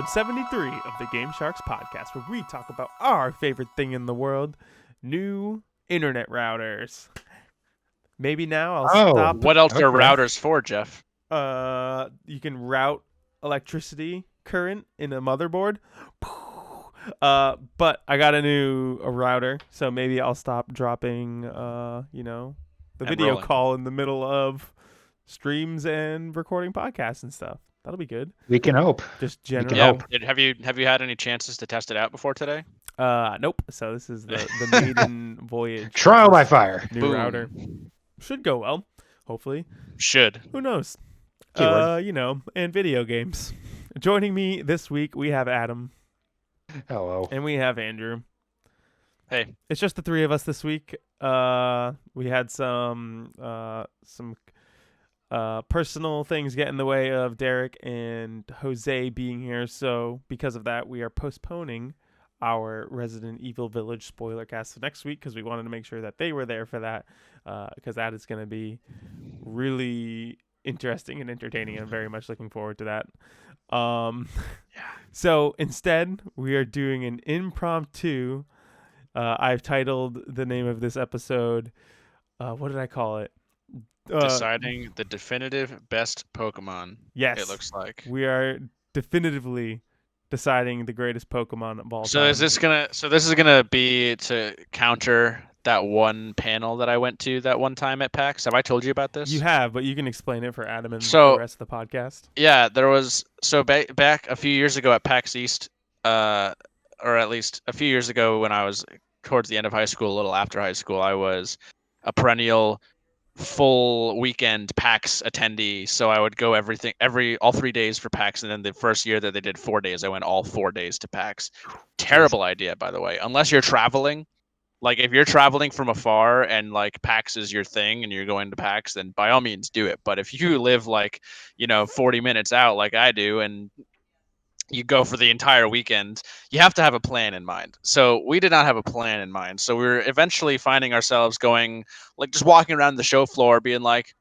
episode 73 of the Game Sharks podcast, where we talk about our favorite thing in the world, new internet routers. Maybe now I'll stop. What else are routers for, Jeff? You can route electricity current in a motherboard. But I got a router, so maybe I'll stop dropping, the video call in the middle of streams and recording podcasts and stuff. That'll be good. We can hope. Just generally. Yeah. Have you had any chances to test it out before today? Nope. So this is the maiden voyage. Trial by fire. New router. Should go well. Hopefully. Should. Who knows? Keyword. And video games. Joining me this week, we have Adam. Hello. And we have Andrew. Hey. It's just the three of us this week. We had some personal things get in the way of Derek and Jose being here, so because of that, we are postponing our Resident Evil Village spoiler cast for next week because we wanted to make sure that they were there for that, because that is going to be really interesting and entertaining. I'm very much looking forward to that. So instead, we are doing an impromptu. I've titled the name of this episode. What did I call it? Deciding the definitive best Pokemon. Yes, it looks like we are definitively deciding the greatest Pokemon of all time. So this is gonna be to counter that one panel that I went to that one time at PAX. Have I told you about this? You have, but you can explain it for Adam and the rest of the podcast. Yeah, there was back a few years ago at PAX East, or at least a few years ago when I was towards the end of high school, a little after high school, I was a perennial full weekend PAX attendee, so I would go all 3 days for PAX, and then the first year that they did 4 days, I went all 4 days to PAX. Terrible idea, by the way, unless you're traveling. Like, if you're traveling from afar and like PAX is your thing and you're going to PAX, then by all means do it. But if you live 40 minutes out like I do and you go for the entire weekend, you have to have a plan in mind. So we did not have a plan in mind. So we were eventually finding ourselves going, just walking around the show floor being like,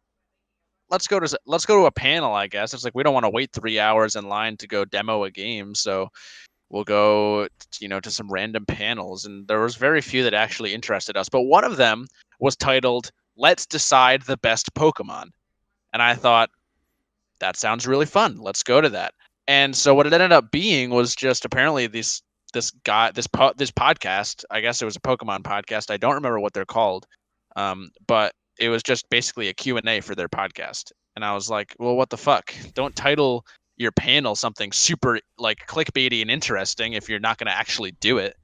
let's go to a panel, I guess. It's like, we don't want to wait 3 hours in line to go demo a game. So we'll go, to some random panels. And there was very few that actually interested us. But one of them was titled, Let's Decide the Best Pokemon. And I thought, that sounds really fun. Let's go to that. And so what it ended up being was just apparently this podcast. I guess it was a Pokemon podcast. I don't remember what they're called, but it was just basically a Q&A for their podcast. And I was like, well, what the fuck? Don't title your panel something super clickbaity and interesting if you're not going to actually do it.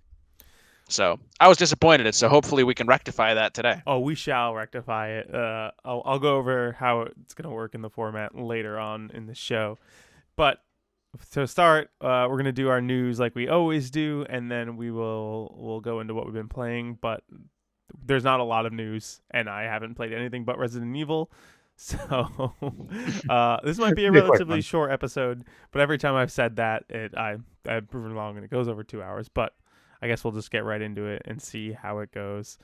So I was disappointed. So hopefully we can rectify that today. Oh, we shall rectify it. I'll go over how it's going to work in the format later on in the show, but to start, we're going to do our news like we always do, and then we'll go into what we've been playing, but there's not a lot of neuse, and I haven't played anything but Resident Evil, so this might be a relatively short episode, but every time I've said that, I've proven wrong, and it goes over 2 hours, but I guess we'll just get right into it and see how it goes.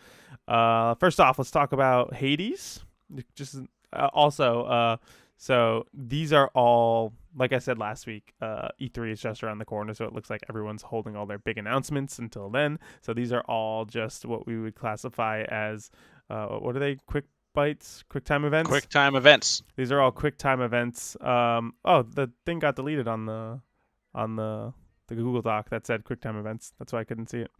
First off, let's talk about Hades. So these are all, like I said last week, E3 is just around the corner, so it looks like everyone's holding all their big announcements until then. So these are all just what we would classify as, what are they? Quick bites? Quick time events? Quick time events. These are all quick time events. The thing got deleted on the Google Doc that said quick time events. That's why I couldn't see it.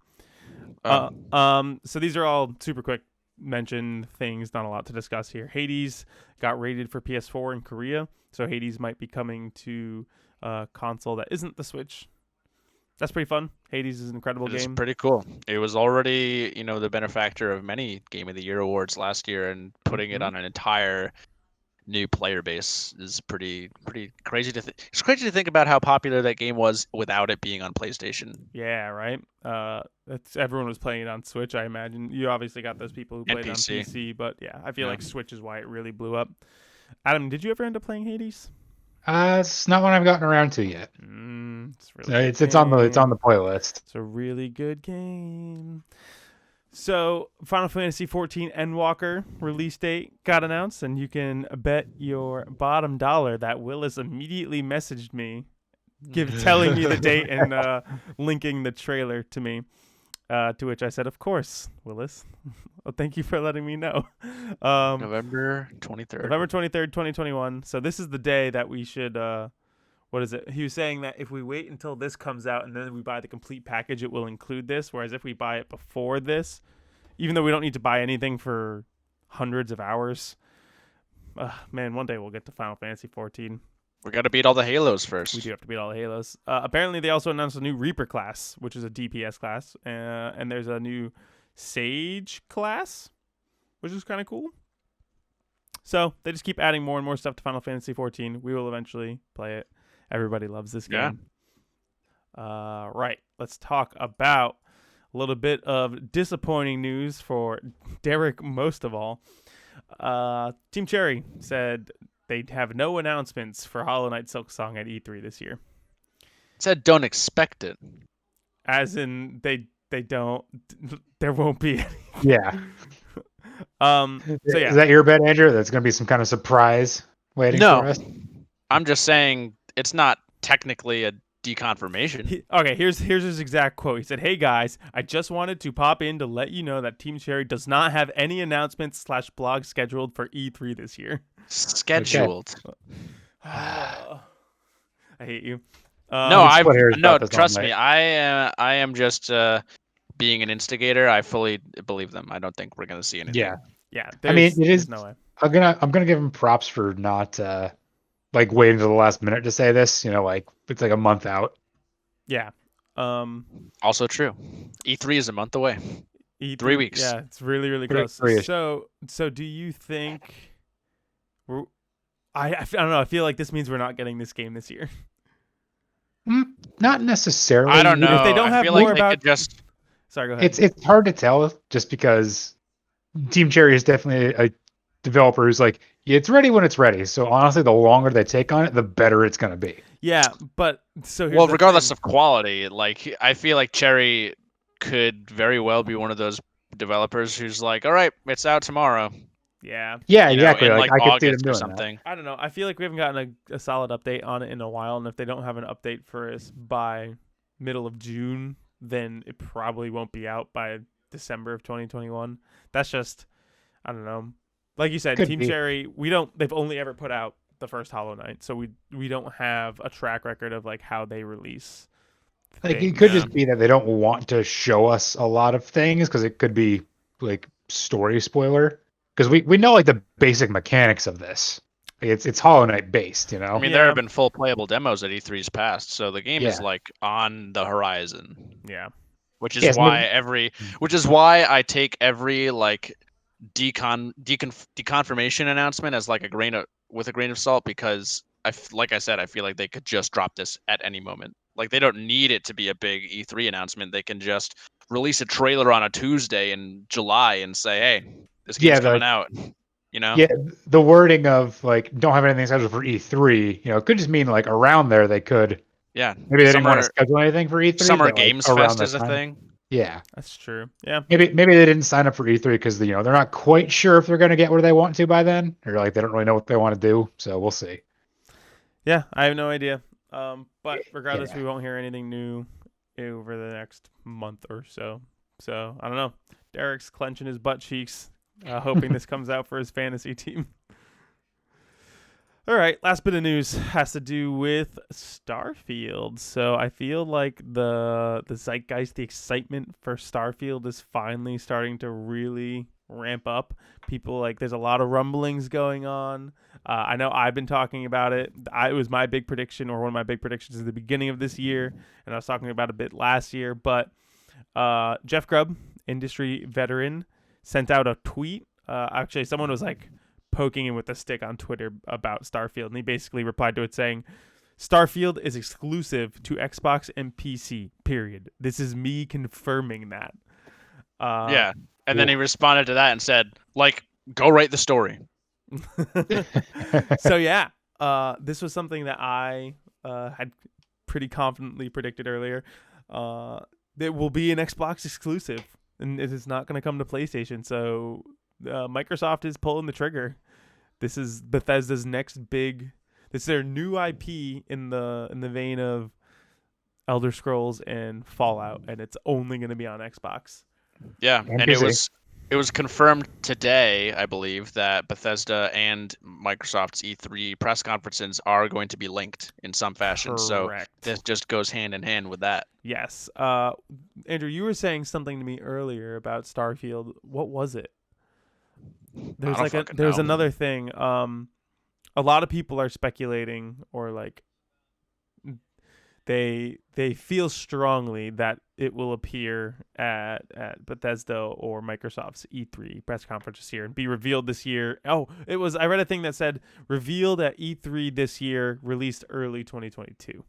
So these are all super quick mention things, not a lot to discuss here. Hades got rated for PS4 in Korea, so Hades might be coming to a console that isn't the Switch. That's pretty fun. Hades is an incredible game. It's pretty cool. It was already, the benefactor of many Game of the Year awards last year, and putting it on an entire new player base is pretty crazy to think. It's crazy to think about how popular that game was without it being on PlayStation. Yeah, right. Everyone was playing it on Switch, I imagine. You obviously got those people who played it on PC, but yeah, I feel like Switch is why it really blew up. Adam, did you ever end up playing Hades? It's not one I've gotten around to yet. It's on the playlist. It's a really good game. So, Final Fantasy XIV Endwalker release date got announced, and you can bet your bottom dollar that Willis immediately messaged me telling me the date and linking the trailer to me. To which I said, of course, Willis. Well, thank you for letting me know. November 23rd. November 23rd, 2021. So this is the day that we should, what is it? He was saying that if we wait until this comes out and then we buy the complete package, it will include this. Whereas if we buy it before this, even though we don't need to buy anything for hundreds of hours, man, one day we'll get to Final Fantasy 14. We got to beat all the Halos first. We do have to beat all the Halos. Apparently, they also announced a new Reaper class, which is a DPS class. And there's a new Sage class, which is kind of cool. So they just keep adding more and more stuff to Final Fantasy 14. We will eventually play it. Everybody loves this game. Right. Let's talk about a little bit of disappointing news for Derek most of all. Team Cherry said they'd have no announcements for Hollow Knight Silksong at E3 this year. Said don't expect it. As in they don't. There won't be any. Yeah. So yeah. Is that your bet, Andrew? That's going to be some kind of surprise waiting for us? I'm just saying it's not technically a deconfirmation. Okay, here's his exact quote. He said, "Hey guys, I just wanted to pop in to let you know that Team Cherry does not have any announcements / blog scheduled for E3 this year." Scheduled. Okay. I hate you. Trust me. I am just being an instigator. I fully believe them. I don't think we're gonna see anything. Yeah. I mean, it is. No way. I'm gonna give him props for not like waiting to the last minute to say this. Like it's like a month out. Yeah. Also true. E3 is a month away. 3 weeks. Yeah, it's really, really close. So do you think? I don't know. I feel like this means we're not getting this game this year. Not necessarily. I don't know. If they don't have more about just. Sorry, go ahead. It's hard to tell just because Team Cherry is definitely a developer who's like, yeah, it's ready when it's ready. So honestly, the longer they take on it, the better it's going to be. Yeah, but so here's regardless of quality, like I feel like Cherry could very well be one of those developers who's like, all right, it's out tomorrow. Yeah. Yeah, exactly. Like I could see them August doing or something. I don't know. I feel like we haven't gotten a solid update on it in a while, and if they don't have an update for us by middle of June, then it probably won't be out by December of 2021. That's just, I don't know. Like you said, Team Cherry, they've only ever put out the first Hollow Knight, so we don't have a track record of like how they release. Like it could just be that they don't want to show us a lot of things because it could be like story spoiler. Because we know like the basic mechanics of this. It's Hollow Knight based, I mean, there have been full playable demos at E3's past, so the game is like on the horizon. Yeah. Which is why I take every like deconfirmation announcement as like with a grain of salt, because like I said, I feel like they could just drop this at any moment. Like they don't need it to be a big E3 announcement. They can just release a trailer on a Tuesday in July and say, "Hey, this game's coming out." Yeah, the wording of like don't have anything scheduled for E3. It could just mean like around there they could. Yeah. Maybe they didn't want to schedule anything for E3. Summer Games Fest is a thing. Yeah, that's true. Yeah. Maybe they didn't sign up for E3 because they're not quite sure if they're going to get where they want to by then, or like they don't really know what they want to do. So we'll see. Yeah, I have no idea. But regardless, we won't hear anything new over the next month or so. So I don't know. Derek's clenching his butt cheeks, hoping this comes out for his fantasy team. All right, last bit of news has to do with Starfield. So I feel like the zeitgeist, the excitement for Starfield is finally starting to really ramp up. People there's a lot of rumblings going on. I know I've been talking about it. It was my big prediction, or one of my big predictions at the beginning of this year, and I was talking about it a bit last year. But Jeff Grubb, industry veteran, sent out a tweet. Actually, someone was poking him with a stick on Twitter about Starfield, and he basically replied to it saying, "Starfield is exclusive to Xbox and PC, period. This is me confirming that." Yeah. And then he responded to that and said, go write the story. So yeah, this was something that I had pretty confidently predicted earlier. It will be an Xbox exclusive, and it is not going to come to PlayStation. So Microsoft is pulling the trigger. This is Bethesda's next big. This is their new IP in the vein of Elder Scrolls and Fallout, and it's only going to be on Xbox. Yeah, And and PC. it was confirmed today, I believe, that Bethesda and Microsoft's E3 press conferences are going to be linked in some fashion. So Correct. this just goes hand in hand with that. Yes. Andrew, you were saying something to me earlier about Starfield. What was it? There's don't fucking there's know. another thing. A lot of people are speculating, or like they feel strongly that it will appear at Bethesda or Microsoft's E3 press conference this year and be revealed this year. Oh, I read a thing that said revealed at E3 this year, released early 2022.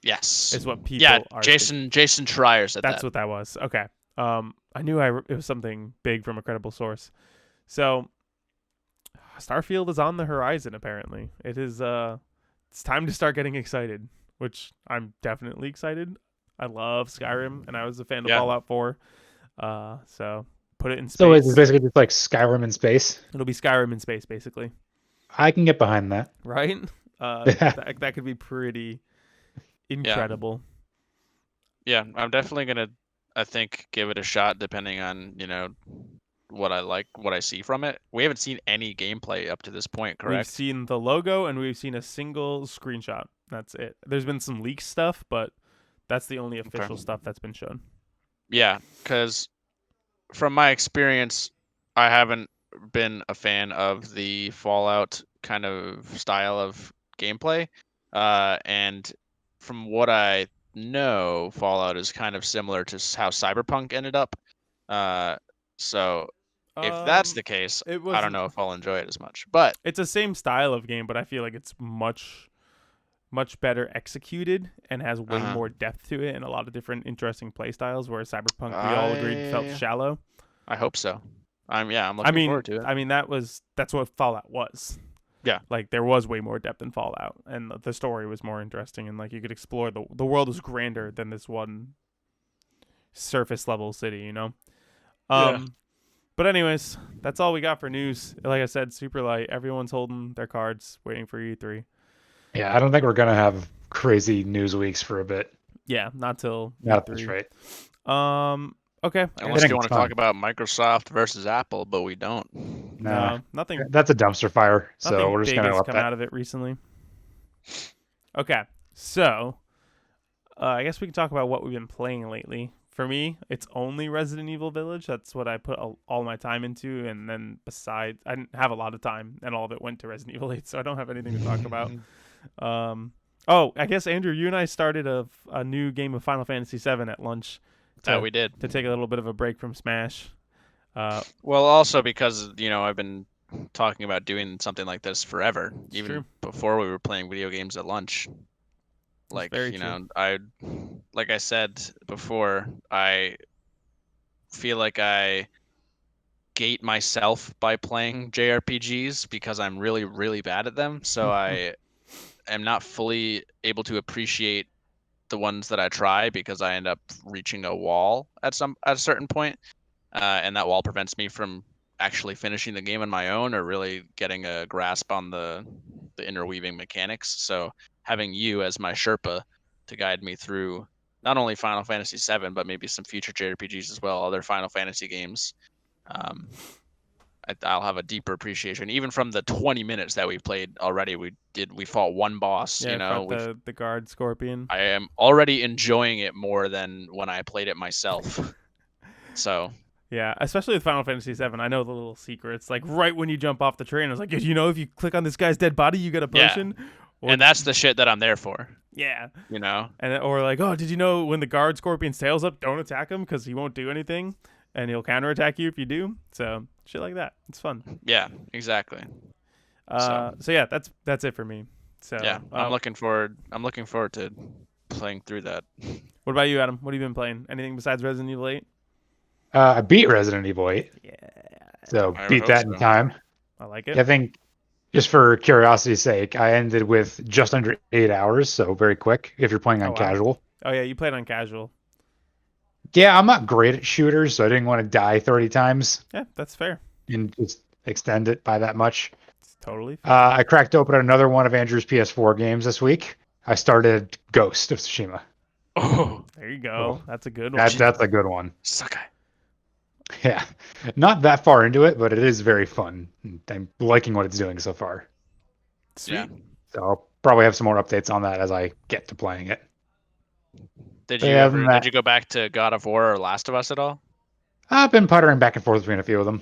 Yes. Is what people are Jason Schreier said That's that. what that was. Okay. I knew it was something big from a credible source. So Starfield is on the horizon apparently. It is it's time to start getting excited, which I'm definitely excited. I love Skyrim and I was a fan of Fallout 4. So put it in space. So it's basically just like Skyrim in space. It'll be Skyrim in space basically. I can get behind that. Right? That could be pretty incredible. Yeah, I'm definitely gonna, I think, give it a shot depending on, what I like, what I see from it. We haven't seen any gameplay up to this point, correct? We've seen the logo and we've seen a single screenshot. That's it. There's been some leak stuff, but that's the only official stuff that's been shown. Yeah, because from my experience, I haven't been a fan of the Fallout kind of style of gameplay. And from what I know, Fallout is kind of similar to how Cyberpunk ended up. So if that's the case, I don't know if I'll enjoy it as much. But it's the same style of game, but I feel like it's much better executed and has way more depth to it and a lot of different interesting play styles, whereas Cyberpunk, we all agreed, felt shallow. I hope so. I'm looking forward to it. I mean, that's what Fallout was. Yeah. Like, there was way more depth in Fallout, and the story was more interesting, and, like, you could explore the world was grander than this one surface-level city, you know? Yeah. But anyways, that's all we got for news. Like I said, super light. Everyone's holding their cards, waiting for E3. Yeah, I don't think we're going to have crazy news weeks for a bit. Yeah, not till Not E3. that's right. Okay. Unless you want to talk about Microsoft versus Apple, but we don't. No, nothing. That's a dumpster fire. So we're just going to let come that out of it recently. Okay, so I guess we can talk about what we've been playing lately. For me, it's only Resident Evil Village. That's what I put all my time into, and then besides, I didn't have a lot of time, and all of it went to Resident Evil 8, so I don't have anything to talk about. I guess Andrew, you and I started a new game of Final Fantasy VII at lunch. We did. To take a little bit of a break from Smash. Well, also because, I've been talking about doing something like this forever, even before we were playing video games at lunch. Like, like I said before, I feel like I gate myself by playing JRPGs because I'm really, really bad at them. So I am not fully able to appreciate the ones that I try because I end up reaching a wall at a certain point, and that wall prevents me from actually finishing the game on my own or really getting a grasp on the interweaving mechanics. So having you as my Sherpa to guide me through not only Final Fantasy VII but maybe some future JRPGs as well, other Final Fantasy games, I'll have a deeper appreciation. Even from the 20 minutes that we played already, we fought one boss. Yeah, the guard scorpion. I am already enjoying it more than when I played it myself. So. Yeah, especially with Final Fantasy VII, I know the little secrets. Like right when you jump off the train, I was like, if you click on this guy's dead body, you get a potion. Yeah. And that's the shit that I'm there for. Yeah. And or like, oh, did you know when the guard scorpion's tail's up, don't attack him because he won't do anything, and he'll counterattack you if you do. So shit like that. It's fun. Yeah, exactly. So yeah, that's it for me. So yeah, I'm looking forward to playing through that. What about you, Adam? What have you been playing? Anything besides Resident Evil 8? I beat Resident Evil 8. Yeah. So beat that in time. I like it. I think, just for curiosity's sake, I ended with just under 8 hours, so very quick if you're playing on casual. Oh, yeah, you played on casual. Yeah, I'm not great at shooters, so I didn't want to die 30 times. Yeah, that's fair. And just extend it by that much. It's totally fair. I cracked open another one of Andrew's PS4 games this week. I started Ghost of Tsushima. Oh, There you go. Oh, That's a good one. that's a good one. Sakai. Yeah, not that far into it, but it is very fun. I'm liking what it's doing so far. Sweet. Yeah. So I'll probably have some more updates on that as I get to playing it. Did But you yeah, ever? Did you go back to God of War or Last of Us at all? I've been puttering back and forth between a few of them.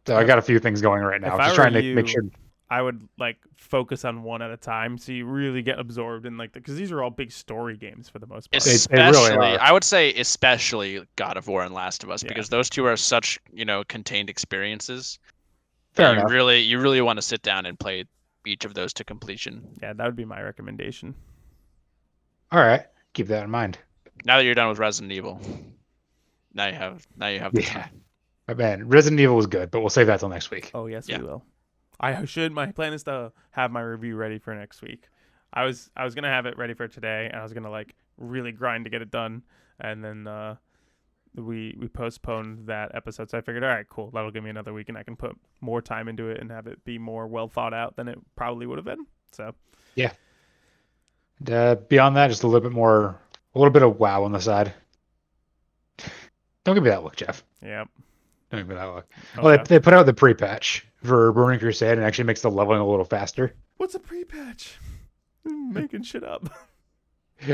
So I If- got a few things going right now. If I Just were trying to you, make sure. I would like focus on one at a time, so you really get absorbed in like because these are all big story games for the most part. They really Especially, are. I would say, especially God of War and Last of Us, Yeah. because those two are such contained experiences. Fair that enough. You really want to sit down and play each of those to completion. Yeah, that would be my recommendation. All right, keep that in mind. Now that you're done with Resident Evil, now you have the time. Man, Resident Evil was good, but we'll save that till next week. Oh yes, Yeah. we will. I should. My plan is to have my review ready for next week. I was gonna have it ready for today, and I was gonna like really grind to get it done, and then we postponed that episode. So I figured, all right, cool, that'll give me another week, and I can put more time into it and have it be more well thought out than it probably would have been. So Yeah. Beyond that, just a little bit of WoW on the side. Don't give me that look, Jeff. yep. Don't give me that look. Okay. Well, they put out the pre-patch for Burning Crusade and actually makes the leveling a little faster. What's a pre-patch? I'm making shit up.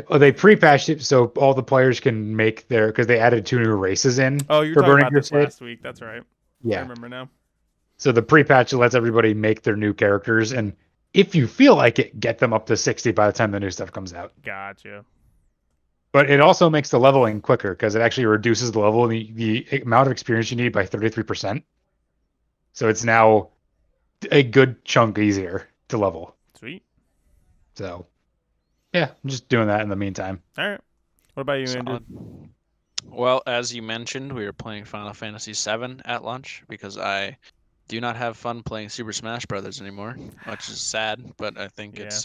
Well, they pre-patched it so all the players can make because they added 2 new races in Oh, you're for talking Burning about this Crusade. last week. That's right. I Yeah. remember now. So the pre-patch lets everybody make their new characters, and if you feel like it, get them up to 60 by the time the new stuff comes out. Gotcha. But it also makes the leveling quicker because it actually reduces the level and the amount of experience you need by 33%. So it's now a good chunk easier to level. Sweet. So yeah, I'm just doing that in the meantime. All right. What about you, Andrew? Solid. Well, as you mentioned, we were playing Final Fantasy VII at lunch because I do not have fun playing Super Smash Brothers anymore, which is sad. But I think it's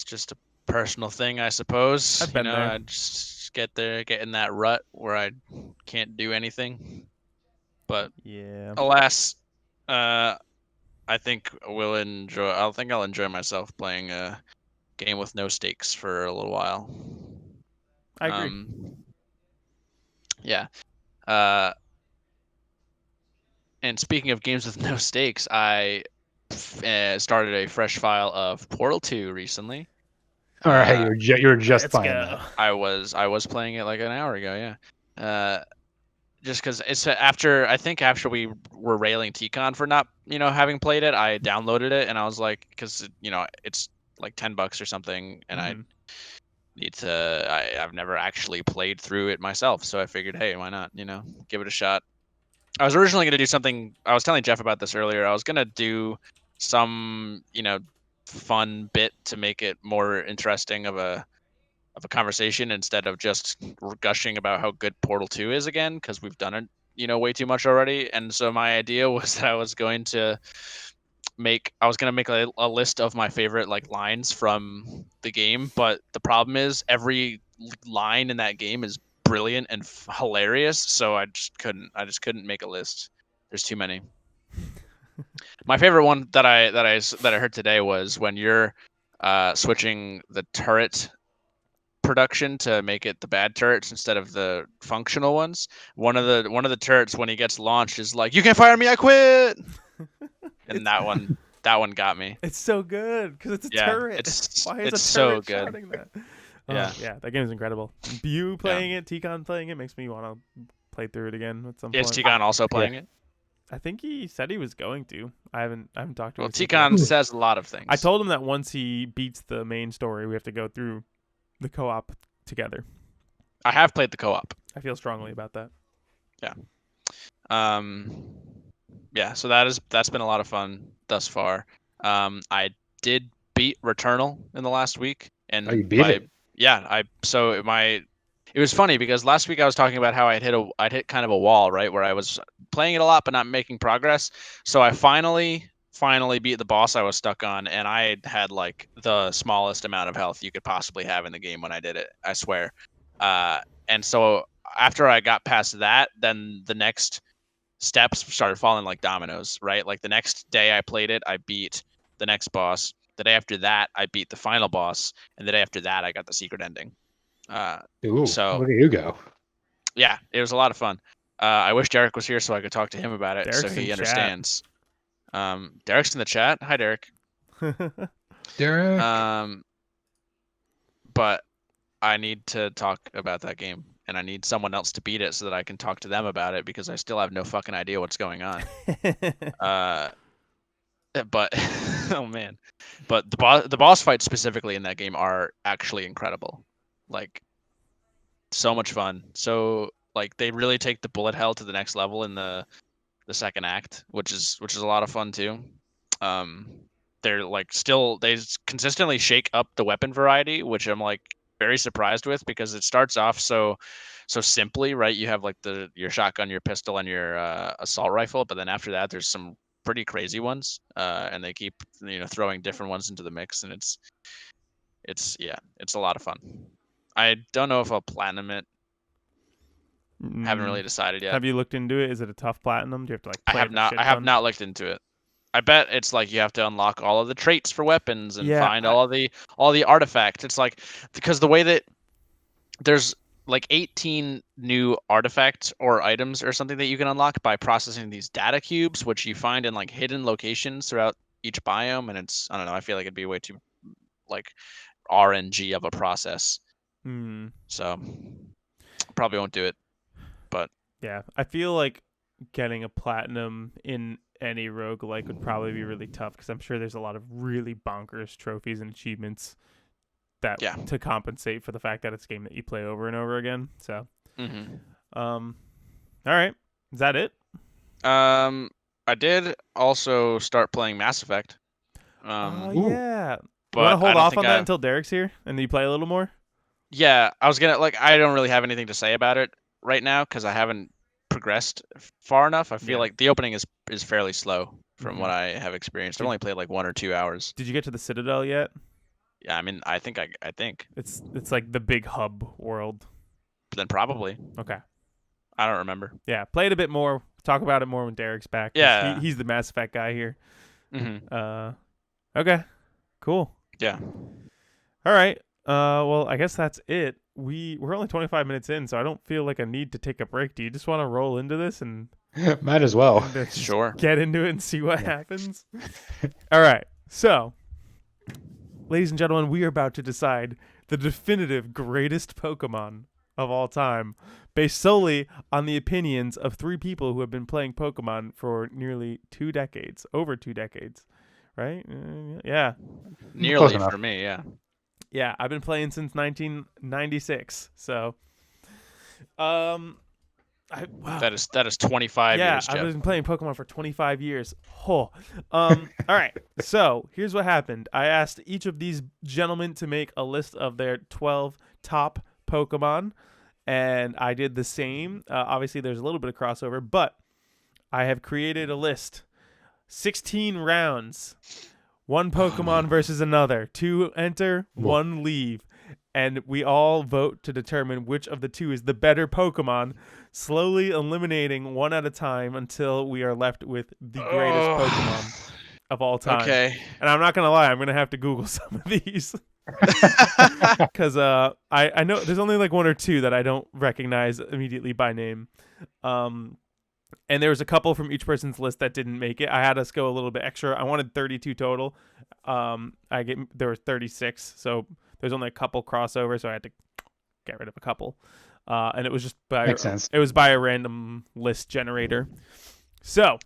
just a personal thing, I suppose. I've been there. I just get in that rut where I can't do anything. But Yeah. alas, I think I'll enjoy myself playing a game with no stakes for a little while. I agree. Yeah. And speaking of games with no stakes, I started a fresh file of Portal 2 recently. All right, you're just Let's playing go. that. I was playing it like an hour ago, yeah. Just because it's after we were railing Tcon for not having played it, I downloaded it and I was like, because it's like $10 or something, and I need to. I've never actually played through it myself, so I figured, hey, why not? Give it a shot. I was originally going to do something. I was telling Jeff about this earlier. I was going to do some, fun bit to make it more interesting of a conversation instead of just gushing about how good Portal 2 is again, because we've done it, way too much already. And so my idea was that I was going to make a list of my favorite like lines from the game, but the problem is every line in that game is brilliant and hilarious, so I just couldn't make a list. There's too many. My favorite one that I heard today was when you're switching the turret production to make it the bad turrets instead of the functional ones. One of the turrets when he gets launched is like, "You can't fire me, I quit." And that one got me. It's so good because it's a turret. Why is it's a so turret good. shouting that? Yeah. Yeah, that game is incredible. You playing it, Tcon playing it, makes me want to play through it again at some Is point. Tcon also playing it? I think he said he was going to. I haven't talked to him. Well, Tcon says a lot of things. I told him that once he beats the main story, we have to go through the co-op together. I have played the co-op. I feel strongly about that. Yeah. Yeah, so that's been a lot of fun thus far. I did beat Returnal in the last week, and you beat it? Yeah, it was funny because last week I was talking about how I'd hit kind of a wall, right, where I was playing it a lot but not making progress. So I finally beat the boss I was stuck on, and I had like the smallest amount of health you could possibly have in the game when I did it, I swear. And so after I got past that, then the next steps started falling like dominoes, right? Like the next day I played it, I beat the next boss. The day after that, I beat the final boss, and the day after that, I got the secret ending. Ooh, So look at you go. yeah, it was a lot of fun. I wish Derek was here so I could talk to him about it, Derek's so he in chat. understands. Derek's in the chat. Hi, Derek. Derek. But I need to talk about that game, and I need someone else to beat it so that I can talk to them about it because I still have no fucking idea what's going on. But oh man, but the boss fights specifically in that game are actually incredible. Like, so much fun. So like they really take the bullet hell to the next level in the second act, which is a lot of fun too. They're like they consistently shake up the weapon variety, which I'm like very surprised with because it starts off so simply, right? You have like your shotgun, your pistol, and your assault rifle, but then after that, there's some pretty crazy ones, and they keep throwing different ones into the mix, and it's a lot of fun. I don't know if I'll platinum it. Haven't really decided yet. Have you looked into it? Is it a tough platinum? Do you have to like? Play I have not looked into it. I bet it's like you have to unlock all of the traits for weapons and find all the artifacts. It's like because the way that there's like 18 new artifacts or items or something that you can unlock by processing these data cubes, which you find in like hidden locations throughout each biome, and it's I don't know. I feel like it'd be way too like RNG of a process. So probably won't do it. But yeah, I feel like getting a platinum in any roguelike would probably be really tough because I'm sure there's a lot of really bonkers trophies and achievements that to compensate for the fact that it's a game that you play over and over again. So, all right, is that it? I did also start playing Mass Effect. Yeah. But you want to hold off on that until Derek's here and then you play a little more? Yeah, I was gonna I don't really have anything to say about it right now because I haven't progressed far enough. I feel like the opening is fairly slow from what I have experienced. I've only played like 1 or 2 hours. Did you get to the Citadel yet? Yeah, I mean, I think it's like the big hub world. Then probably. Okay. I don't remember. Yeah, play it a bit more. Talk about it more when Derek's back. Yeah, he's the Mass Effect guy here. Okay, cool. Yeah. All right. Well, I guess that's it. We're only 25 minutes in, so I don't feel like a need to take a break. Do you just want to roll into this and might as well? Sure. Get into it and see what happens. All right. So, ladies and gentlemen, we are about to decide the definitive greatest Pokemon of all time, based solely on the opinions of 3 people who have been playing Pokemon for nearly 2 decades, over 2 decades, right? Yeah. Nearly for me, yeah. Yeah, I've been playing since 1996. So, wow. That is 25 years, Jeff. I've been playing Pokemon for 25 years. All right. So, here's what happened. I asked each of these gentlemen to make a list of their 12 top Pokemon, and I did the same. Obviously, there's a little bit of crossover, but I have created a list. 16 rounds. 1 Pokemon versus another. 2 enter, 1 leave. And we all vote to determine which of the 2 is the better Pokemon, slowly eliminating 1 at a time until we are left with the greatest Pokemon of all time. Okay. And I'm not going to lie, I'm going to have to Google some of these. Because I know there's only like 1 or 2 that I don't recognize immediately by name. And there was a couple from each person's list that didn't make it. I had us go a little bit extra. I wanted 32 total. There were 36, so there's only a couple crossovers, so I had to get rid of a couple. And it was just makes sense. It was by a random list generator. So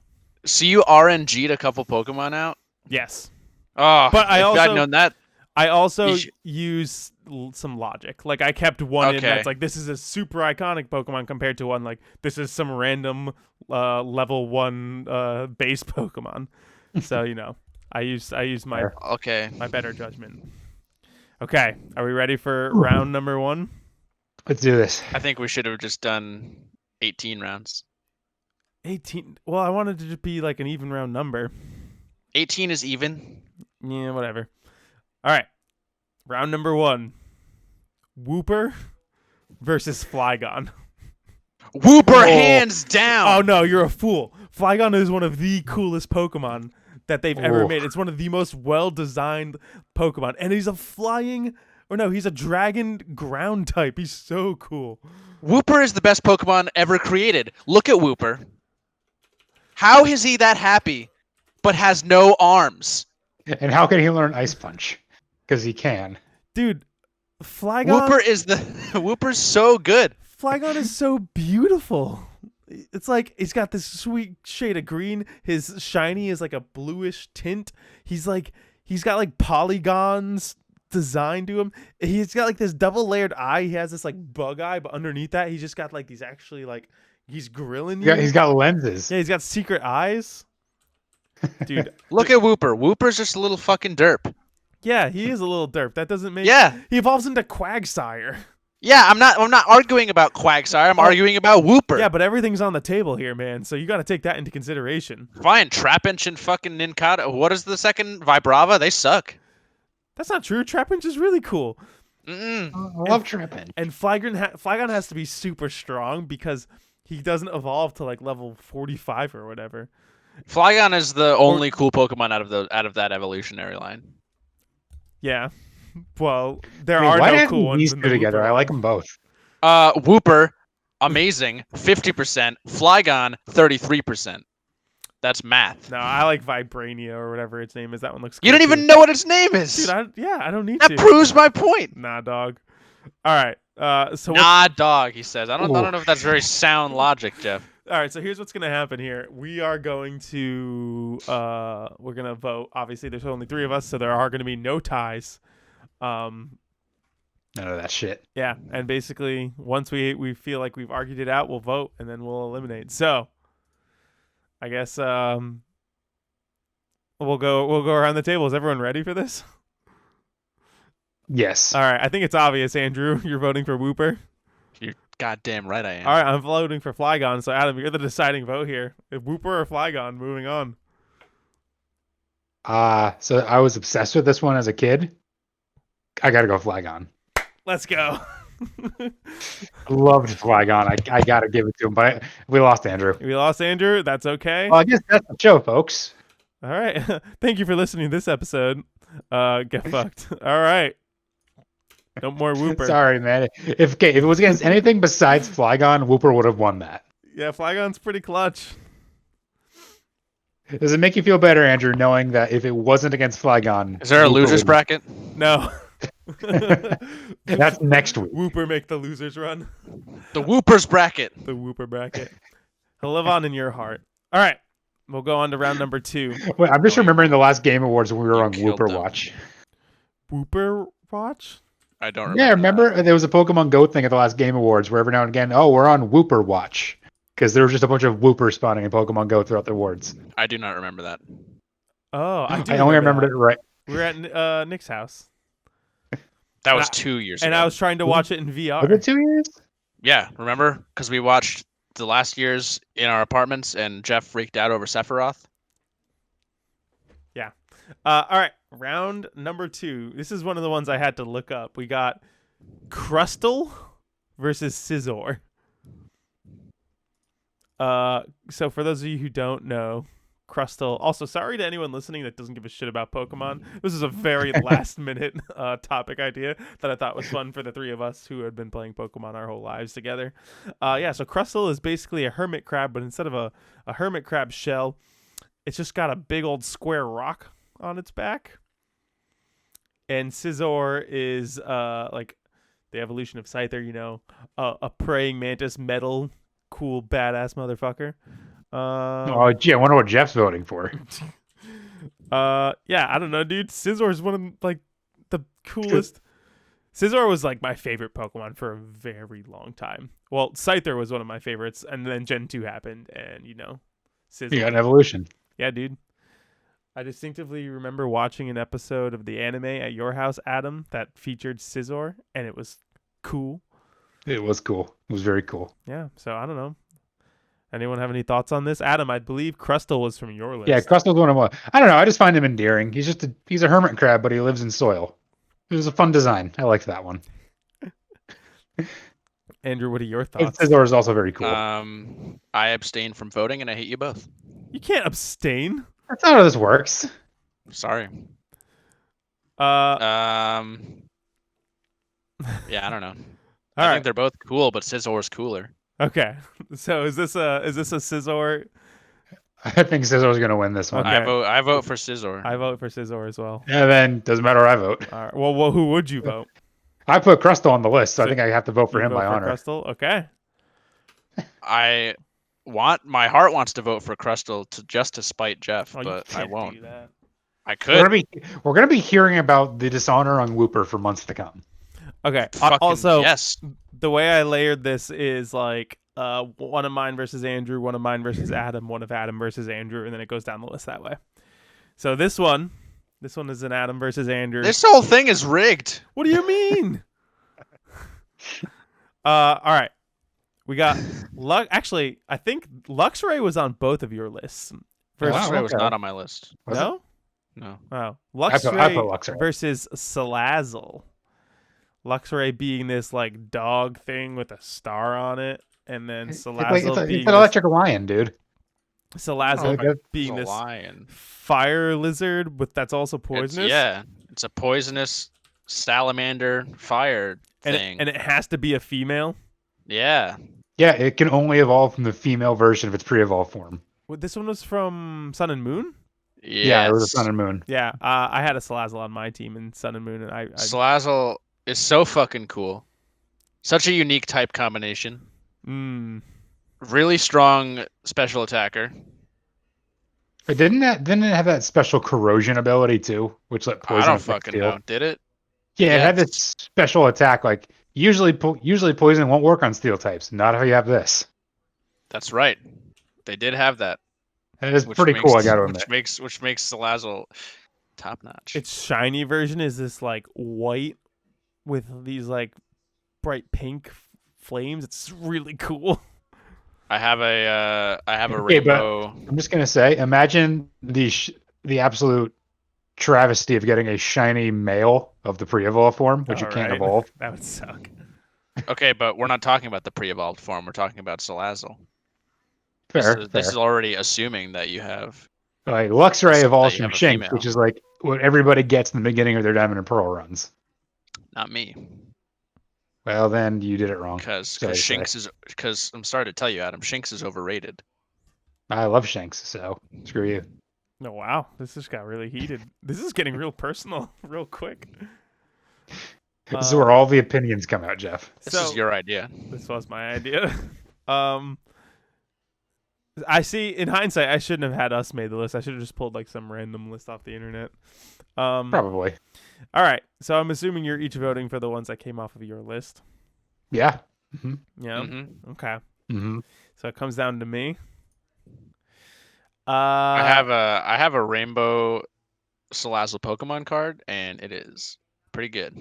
you RNG'd a couple Pokemon out? Yes. Oh, but I'd known that. I also use some logic. Like I kept one in that's like this is a super iconic Pokemon compared to one like this is some random level 1 base Pokemon. So I use my my better judgment. Okay, are we ready for round number 1? Let's do this. I think we should have just done 18 rounds. 18. Well, I wanted to just be like an even round number. 18 is even. Yeah, whatever. All right, round number 1. Wooper versus Flygon. Wooper hands down. Oh no, you're a fool. Flygon is one of the coolest Pokemon that they've ever made. It's one of the most well-designed Pokemon, and he's a flying Or no, he's a dragon ground type. He's so cool. Wooper is the best Pokemon ever created. Look at Wooper. How is he that happy, but has no arms? And how can he learn Ice Punch? Because he can. Dude, Flygon. Wooper's so good. Flygon is so beautiful. It's like he's got this sweet shade of green. His shiny is like a bluish tint. He's got like polygons designed to him. He's got like this double layered eye. He has this like bug eye, but underneath that, he's just got like these actually like he's grilling you. Yeah, he's got lenses. Yeah, he's got secret eyes. Dude, Look at Wooper. Wooper's just a little fucking derp. yeah, he is a little derp. That doesn't make. Yeah. He evolves into Quagsire. Yeah, I'm not arguing about Quagsire. I'm arguing about Wooper. Yeah, but everything's on the table here, man. So you got to take that into consideration. Fine, Trapinch and fucking Nincada. What is the second? Vibrava? They suck. That's not true. Trapinch is really cool. Mm-mm. I love Trapinch. And Flygon has to be super strong because he doesn't evolve to like level 45 or whatever. Flygon is the only cool Pokemon out of that evolutionary line. Yeah. Well, there Wait, are why no didn't cool ones these in two the together? Wooper I like line. them both. Wooper, amazing, 50%. Flygon, 33%. That's math. No, I like Vibrania or whatever its name is. That one looks. You cool don't even too. know what its name is. Dude, I don't need that to. proves my point. Nah, dog. All right. So Nah, dog. He says. I don't Ooh. know if that's very sound logic, Jeff. all right. So here's what's gonna happen here. We are going to we're gonna vote. Obviously, there's only 3 of us, so there are gonna be no ties. None of that shit. Yeah, and basically, once we feel like we've argued it out, we'll vote, and then we'll eliminate. So, I guess we'll go around the table. Is everyone ready for this? Yes. All right, I think it's obvious, Andrew. You're voting for Wooper. You're goddamn right I am. All right, I'm voting for Flygon. So, Adam, you're the deciding vote here. If Wooper or Flygon, moving on. So I was obsessed with this one as a kid. I gotta go Flygon. Let's go. I loved Flygon. I gotta give it to him, but we lost Andrew. We lost Andrew. That's okay. Well, I guess that's the show, folks. All right. Thank you for listening to this episode. Get fucked. All right. No more Wooper. Sorry, man. If it was against anything besides Flygon, Wooper would have won that. Yeah, Flygon's pretty clutch. Does it make you feel better, Andrew, knowing that if it wasn't against Flygon, Is there a Wooper losers would- bracket? No. That's next week. Wooper make the losers run. The Woopers bracket. The Wooper bracket. He'll live on in your heart. All right. We'll go on to round number 2. Wait, I'm just remembering the last Game Awards when we were You on killed Wooper them. Watch. Wooper watch? I don't remember. Yeah, remember there was a Pokemon Go thing at the last Game Awards where every now and again, we're on Wooper Watch because there was just a bunch of Woopers spawning in Pokemon Go throughout the awards. I do not remember that. Oh, I do. I only remember remembered it right. that. We were at Nick's house. That And was I- 2 years And ago. I was trying to watch it in Was VR. it 2 years? Yeah, remember? Because we watched the last year's in our apartments, and Jeff freaked out over Sephiroth. All right. Round number 2. This is one of the ones I had to look up. We got Crustal versus Scissor. So for those of you who don't know, Crustal. Also, sorry to anyone listening that doesn't give a shit about Pokemon. This is a very last minute topic idea that I thought was fun for the 3 of us who had been playing Pokemon our whole lives together. Yeah, so Crustal is basically a hermit crab, but instead of a hermit crab shell, it's just got a big old square rock on its back. And Scissor is like the evolution of Scyther, you know, a praying mantis metal, cool, badass motherfucker. Oh, gee, I wonder what Jeff's voting for. Yeah, I don't know, dude. Scizor is one of like the coolest. Scizor was like my favorite Pokemon for a very long time. Well, Scyther was one of my favorites, and then Gen 2 happened, and you know, Scizor. You got an evolution. Yeah, dude. I distinctively remember watching an episode of the anime at your house, Adam, that featured Scizor, and it was cool. It was cool. It was very cool. Yeah, so I don't know. Anyone have any thoughts on this? Adam, I believe Crustal was from your list. Yeah, Crustal's one of my. I don't know. I just find him endearing. He's just he's a hermit crab, but he lives in soil. It was a fun design. I liked that one. Andrew, what are your thoughts? Scizor is also very cool. I abstain from voting, and I hate you both. You can't abstain. That's not how this works. Sorry. Uh, Yeah, I don't know. All I right. think they're both cool, but Scizzor's cooler. Okay. So is this a Scissor? I think Scissor's gonna win this one. Okay. I vote for Scissor. I vote for Scissor as well. Yeah, then doesn't matter. I vote. All right. Well, who would you vote? I put Crustal on the list, so I So think I have to vote for You him vote by for honor. Crustal? Okay. My heart wants to vote for Crustal just to spite Jeff, Oh, you but I can't won't. do that. I We're gonna be hearing about the dishonor on Wooper for months to come. Okay. Fucking Also, yes. the way I layered this is like one of mine versus Andrew, one of mine versus Adam, one of Adam versus Andrew, and then it goes down the list that way. So this one is an Adam versus Andrew. This whole thing is rigged. What do you mean? All right. We got Actually, I think Luxray was on both of your lists. Wow, Luxray was okay. not on my list. Was it? No? No. Oh. I Luxray, put Luxray. versus Salazzle. Luxray being this like dog thing with a star on it, and then Salazzle being It's an electric lion, dude. Salazzle Oh, being It's a this lion. fire lizard, but that's also poisonous. It's a poisonous salamander fire thing. And it has to be a female. Yeah. Yeah, it can only evolve from the female version of its pre-evolved form. Well, this one was from Sun and Moon. Yeah, it was a Yes. Sun and Moon. Yeah, I had a Salazzle on my team in Sun and Moon, and I Salazzle is so fucking cool. Such a unique type combination. Really strong special attacker. But didn't it have that special corrosion ability too, which let poison? I don't affect fucking steel? know. Did it? Yeah, it had Yes. this special attack. Like usually poison won't work on steel types. Not if you have this. That's right. They did have that. It is Which pretty makes, cool. I gotta admit. which makes Salazzle top notch. its shiny version is this like white with these like bright pink flames. It's really cool. I have a Okay, but- rainbow. I'm just gonna say, imagine the absolute travesty of getting a shiny male of the pre-evolved form, which you All can't right. evolve. That would suck. Okay, but we're not talking about the pre-evolved form. We're talking about Salazzle. Fair. This is already assuming that you have. Like Luxray evolves you from have a Shinx, female. which is like what everybody gets in the beginning of their Diamond and Pearl runs. Not me, Well, then you did it wrong. because Sorry to say. Shinx is because I'm sorry to tell you, Adam. Shinx is overrated. I love Shanks, so screw you. Oh wow, this just got really heated. This is getting real personal, real quick. This is where all the opinions come out, Jeff. This is your idea. This was my idea. I see. In hindsight, I shouldn't have had us made the list. I should have just pulled like some random list off the internet. Probably. All right. So I'm assuming you're each voting for the ones that came off of your list. Yeah. Yeah. Mhm. Okay. Mm-hmm. So it comes down to me. I have a rainbow Salazzle Pokemon card, and it is pretty good.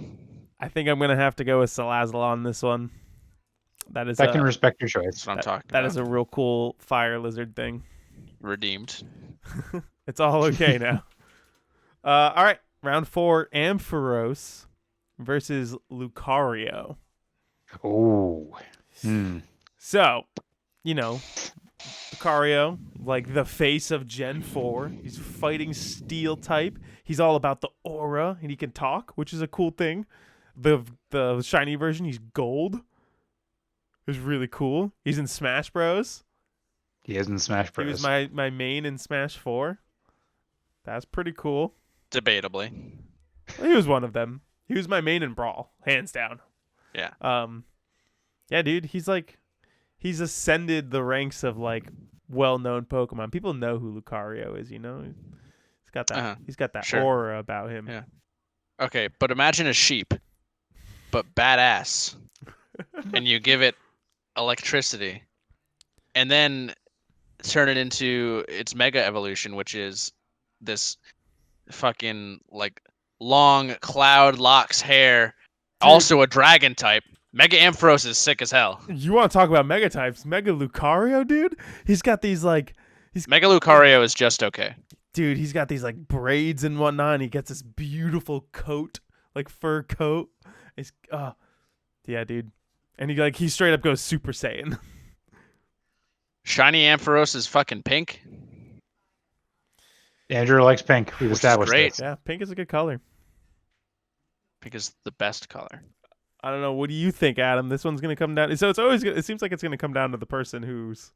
I think I'm gonna have to go with Salazzle on this one. That is I can respect your choice. That's what I'm talking that about. is a real cool fire lizard thing. Redeemed. It's all okay now. All right, round 4, Ampharos versus Lucario. Oh. So, Lucario, like the face of Gen 4. He's fighting steel type. He's all about the aura, and he can talk, which is a cool thing. The shiny version, he's gold. It's really cool. He's in Smash Bros. He is in Smash Bros. He was my main in Smash 4. That's pretty cool. Debatably. He was one of them. He was my main in Brawl, hands down. Yeah. Yeah, dude, he's ascended the ranks of like well-known Pokemon. People know who Lucario is, He's got that he's got that Sure. aura about him. Yeah. Okay, but imagine a sheep, but badass, and you give it electricity, and then turn it into its mega evolution, which is this fucking like long cloud locks hair, also a dragon type. Mega Ampharos is sick as hell. You want to talk about mega types? Mega Lucario, dude? He's got these like Mega Lucario is just okay. dude, he's got these like braids and whatnot, and he gets this beautiful coat, like fur coat. It's yeah, dude. And he straight up goes Super Saiyan. Shiny Ampharos is fucking pink. Andrew likes pink. We've Which is established great. this. Yeah, pink is a good color. Pink is the best color. I don't know. What do you think, Adam? This one's gonna come down. So it's always. It seems like it's gonna come down to the person whose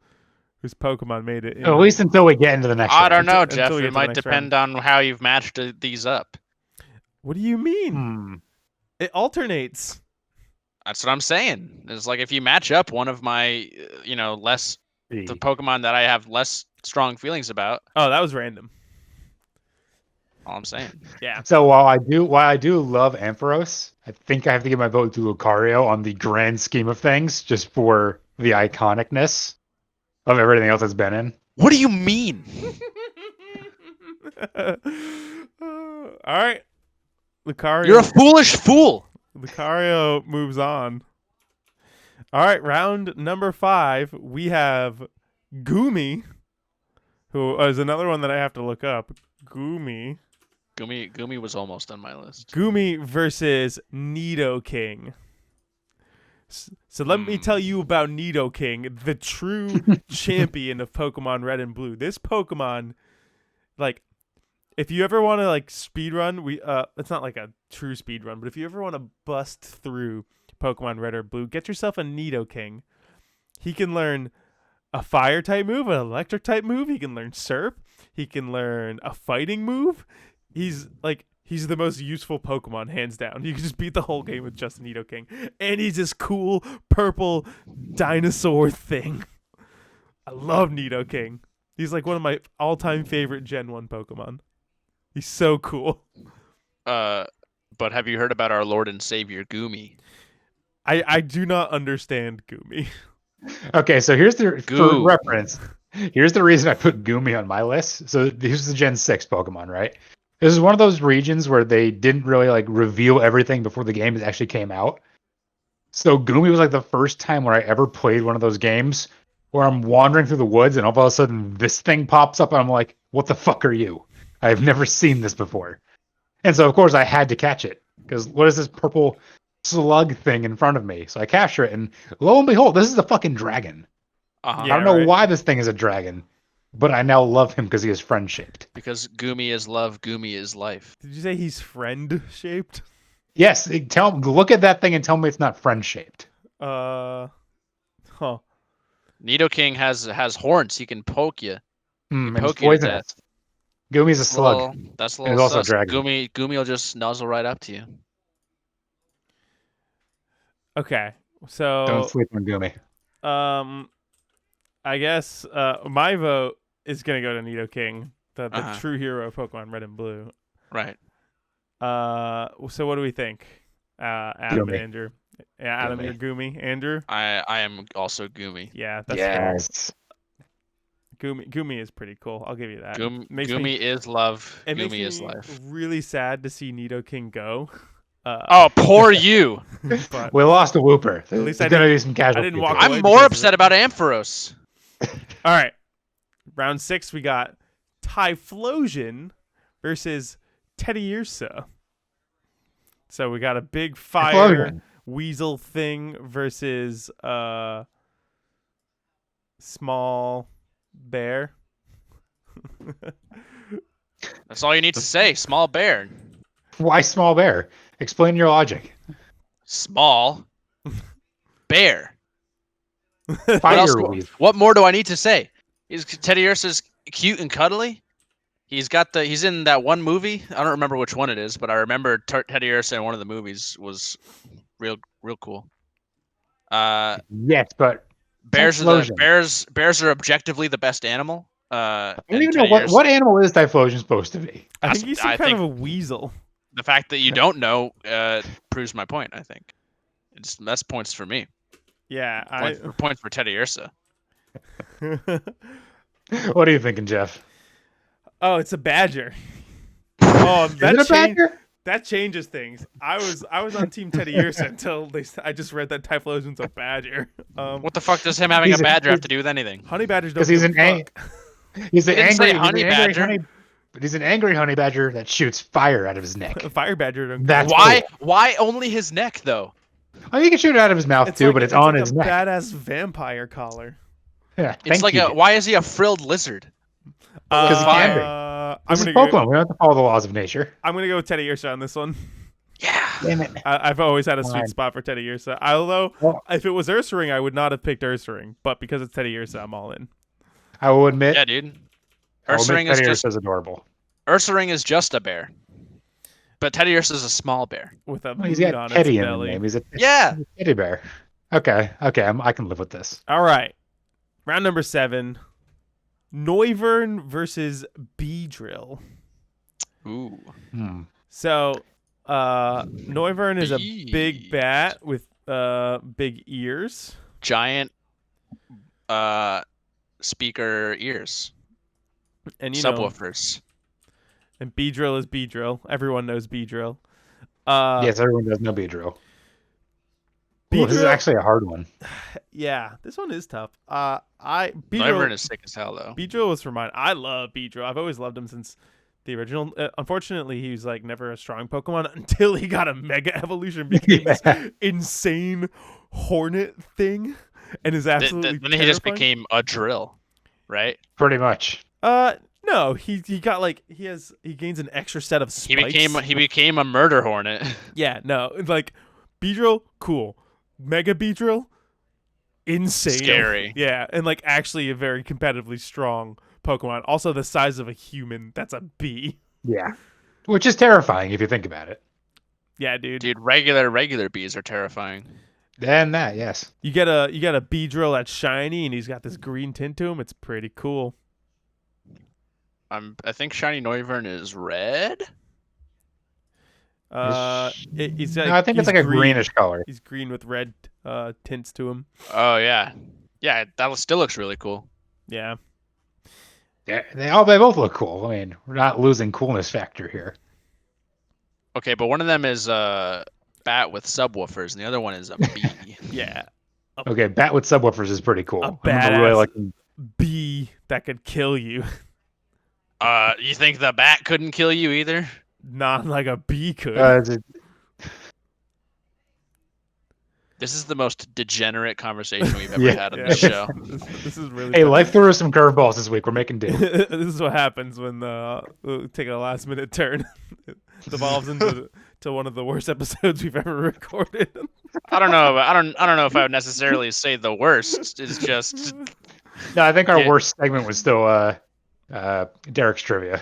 Pokemon made it. At least until we get into the next I round. don't know, Until Jeff. we get to It the might next depend on how you've matched these up. What do you mean? Hmm. It alternates. That's what I'm saying. It's like if you match up one of my, less the Pokemon that I have less strong feelings about. Oh, that was random. All I'm saying. Yeah. So while I do love Ampharos, I think I have to give my vote to Lucario on the grand scheme of things, just for the iconicness of everything else it's been in. What do you mean? All right. Lucario. You're a foolish fool. Lucario moves on. All right, round number 5. We have Goomy, who is another one that I have to look up. Goomy was almost on my list. Goomy versus Nidoking. So let me tell you about Nidoking, the true champion of Pokemon Red and Blue. This Pokemon, like, if you ever want to speedrun, it's not like a true speedrun, but if you ever want to bust through Pokemon Red or Blue, get yourself a Nidoking. He can learn a fire type move, an electric type move. He can learn Surf. He can learn a fighting move. He's the most useful Pokemon, hands down. You can just beat the whole game with just Nidoking. And he's this cool purple dinosaur thing. I love Nidoking. He's like one of my all-time favorite Gen 1 Pokemon. He's so cool. But have you heard about our Lord and Savior Goomy? I do not understand Goomy. Okay, so here's for reference. Here's the reason I put Goomy on my list. So here's the Gen 6 Pokemon, right? This is one of those regions where they didn't really reveal everything before the game actually came out. So Goomy was the first time where I ever played one of those games where I'm wandering through the woods and all of a sudden this thing pops up and I'm like, what the fuck are you? I've never seen this before. And so of course I had to catch it because what is this purple slug thing in front of me? So I capture it and lo and behold, this is a fucking dragon. Uh-huh. Yeah, I don't know right. why this thing is a dragon, but I now love him because he is friend shaped. Because Goomy is love, Goomy is life. Did you say he's friend shaped? Yes, look at that thing and tell me it's not friend shaped. Huh. Nidoking has horns. He can poke you. And it's Poke you to poisonous. death. Goomy's a slug. That's a And little he's also a sus. dragon. Goomy will just nuzzle right up to you. Okay. Don't So sleep on Goomy. I guess my vote is gonna go to Nidoking, the Uh-huh. true hero of Pokemon Red and Blue. Right. So what do we think? Adam Goomy. and Andrew. Yeah, Adam, Goomy. you're Goomy. Andrew? I am also Goomy. Yeah, that's Yes. Goomy is pretty cool. I'll give you that. Goomy is love. It makes Goomy me is life. really sad to see Nidoking go. Oh, poor you. But We lost a Whooper. There's least I gonna didn't- be some casualties. didn't walk here. away I'm more because of upset it. about Ampharos. all right, round 6 we got Typhlosion versus Teddy Ursa. So we got a big fire Typhlosion. weasel thing versus small bear. That's all you need to say. Small bear. Why small bear? Explain your logic. Small bear. Fire weasel. What more do I need to say? Teddy Ursa's cute and cuddly. He's in that one movie. I don't remember which one it is, but I remember Teddy Ursa in one of the movies was real cool. Yes, but Bears Typhlosion. are objectively the best animal. I don't even know what animal is Typhlosion supposed to be. I think he's some kind of a weasel. The fact that you don't know proves my point. I think that's points for me. Yeah, Points for Teddy Ursa. What are you thinking, Jeff? Oh, it's a badger. Oh, Is it a badger? that changes things. I was on Team Teddy Ursa until I just read that Typhlosion's a badger. What the fuck does him having a badger have to do with anything? Honey badgers don't. Because he's give an a fuck. he's an Didn't say angry honey badger. but he's an angry honey badger that shoots fire out of his neck. A fire badger. Don't That's Why only his neck though? Oh, you can shoot it out of his mouth too, but it's on his neck. Badass vampire collar. Yeah, It's like why is he a frilled lizard? Because he can be. I'm This is gonna go. Pokemon. We don't have to follow the laws of nature. I'm gonna go with Teddy Ursa on this one. Yeah. Damn it. I've always had a sweet Fine. spot for Teddy Ursa. Although, Well, if it was Ursaring, I would not have picked Ursaring. But because it's Teddy Ursa, I'm all in. I will admit, Yeah, dude. I will Ursaring admit is Teddy just Ursa's adorable. Ursaring is just a bear, but Teddy Ursa is a small bear. With a Well, he's mood got on Teddy its in the belly. name. He's a Yeah. teddy bear. Okay, I can live with this. All right. Round number 7. Noivern versus Beedrill. Ooh. So, Noivern is a big bat with big ears. Giant speaker ears. And you know, Subwoofers. and Beedrill is Beedrill. Everyone knows Beedrill. Yes, everyone does know Beedrill. Ooh, this is Beedrill- actually a hard one. Yeah, this one is tough. Noivern Beedrill is sick as hell, though. Beedrill was for mine. I love Beedrill. I've always loved him since the original. Unfortunately, he was like never a strong Pokemon until he got a Mega Evolution, became this insane Hornet thing, and is absolutely. Then he just terrifying. became a drill, right? Pretty much. No, he got like he gains an extra set of spikes. He became a murder hornet. Yeah, no, like Beedrill, cool. Mega Beedrill, insane. Scary. Yeah, and like actually a very competitively strong Pokemon. Also the size of a human. That's a bee. Yeah. Which is terrifying if you think about it. Yeah, dude. Dude, regular bees are terrifying. And that, yes. You get a Beedrill that's shiny and he's got this green tint to him. It's pretty cool. I think Shiny Noivern is red. He's No, I think it's like a greenish color. He's green with red tints to him. Oh yeah, that still looks really cool. Yeah. They both look cool. I mean, we're not losing coolness factor here. Okay, but one of them is a bat with subwoofers, and the other one is a bee. Yeah. Okay, bat with subwoofers is pretty cool. A I remember really liking. Bee that could kill you. You think the bat couldn't kill you either? Not like a bee could. This is the most degenerate conversation we've ever Yeah. had on this show. This is really. Hey, tough. life threw us some curveballs this week. We're making do. This is what happens when we take a last minute turn. It devolves into one of the worst episodes we've ever recorded. I don't know, but I don't know if I would necessarily say the worst. It's just No, I think our worst segment was still Derek's trivia.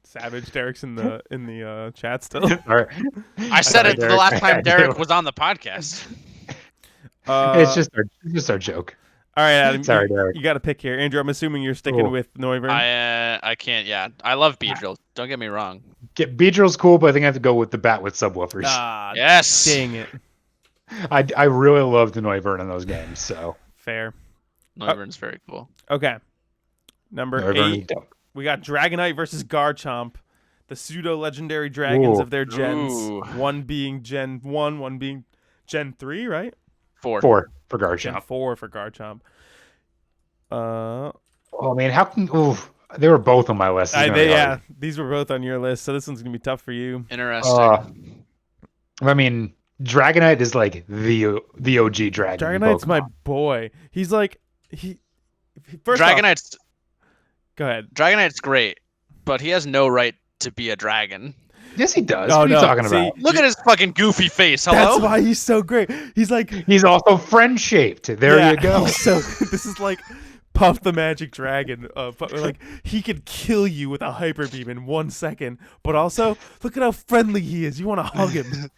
Savage Derek's in the chat still. All right. I said it the Derek. last time Derek was on the podcast. It's just our joke. All right, Adam. Sorry, Derek. You got to pick here, Andrew. I'm assuming you're sticking with Noivern. I can't. Yeah, I love Beedrill. Don't get me wrong. Beedrill's cool, but I think I have to go with the bat with subwoofers. Yes. Dang it. I really love the Noivern in those games. So Fair. Noivern's very cool. Okay. Number Noivern is 8. dope. We got Dragonite versus Garchomp, the pseudo-legendary dragons Ooh. of their gens. Ooh. One being Gen 1, one being Gen 3, right? 4. 4 for Gen Garchomp. 4 for Garchomp. Oh, man, how can... Ooh, they were both on my list. It's gonna be hard. These were both on your list, so this one's going to be tough for you. Interesting. I mean, Dragonite is like the OG dragon. Dragonite's Pokemon. my boy. He's like... First off, Dragonite's go ahead. Dragonite's great, but he has no right to be a dragon. Yes, he does. Oh, what are you no. talking See, about? Look at his fucking goofy face. Hello? That's why he's so great. He's like... He's also friend-shaped. There Yeah, you go. So this is like Puff the Magic Dragon. Like he could kill you with a hyper beam in 1 second, but also look at how friendly he is. You want to hug him.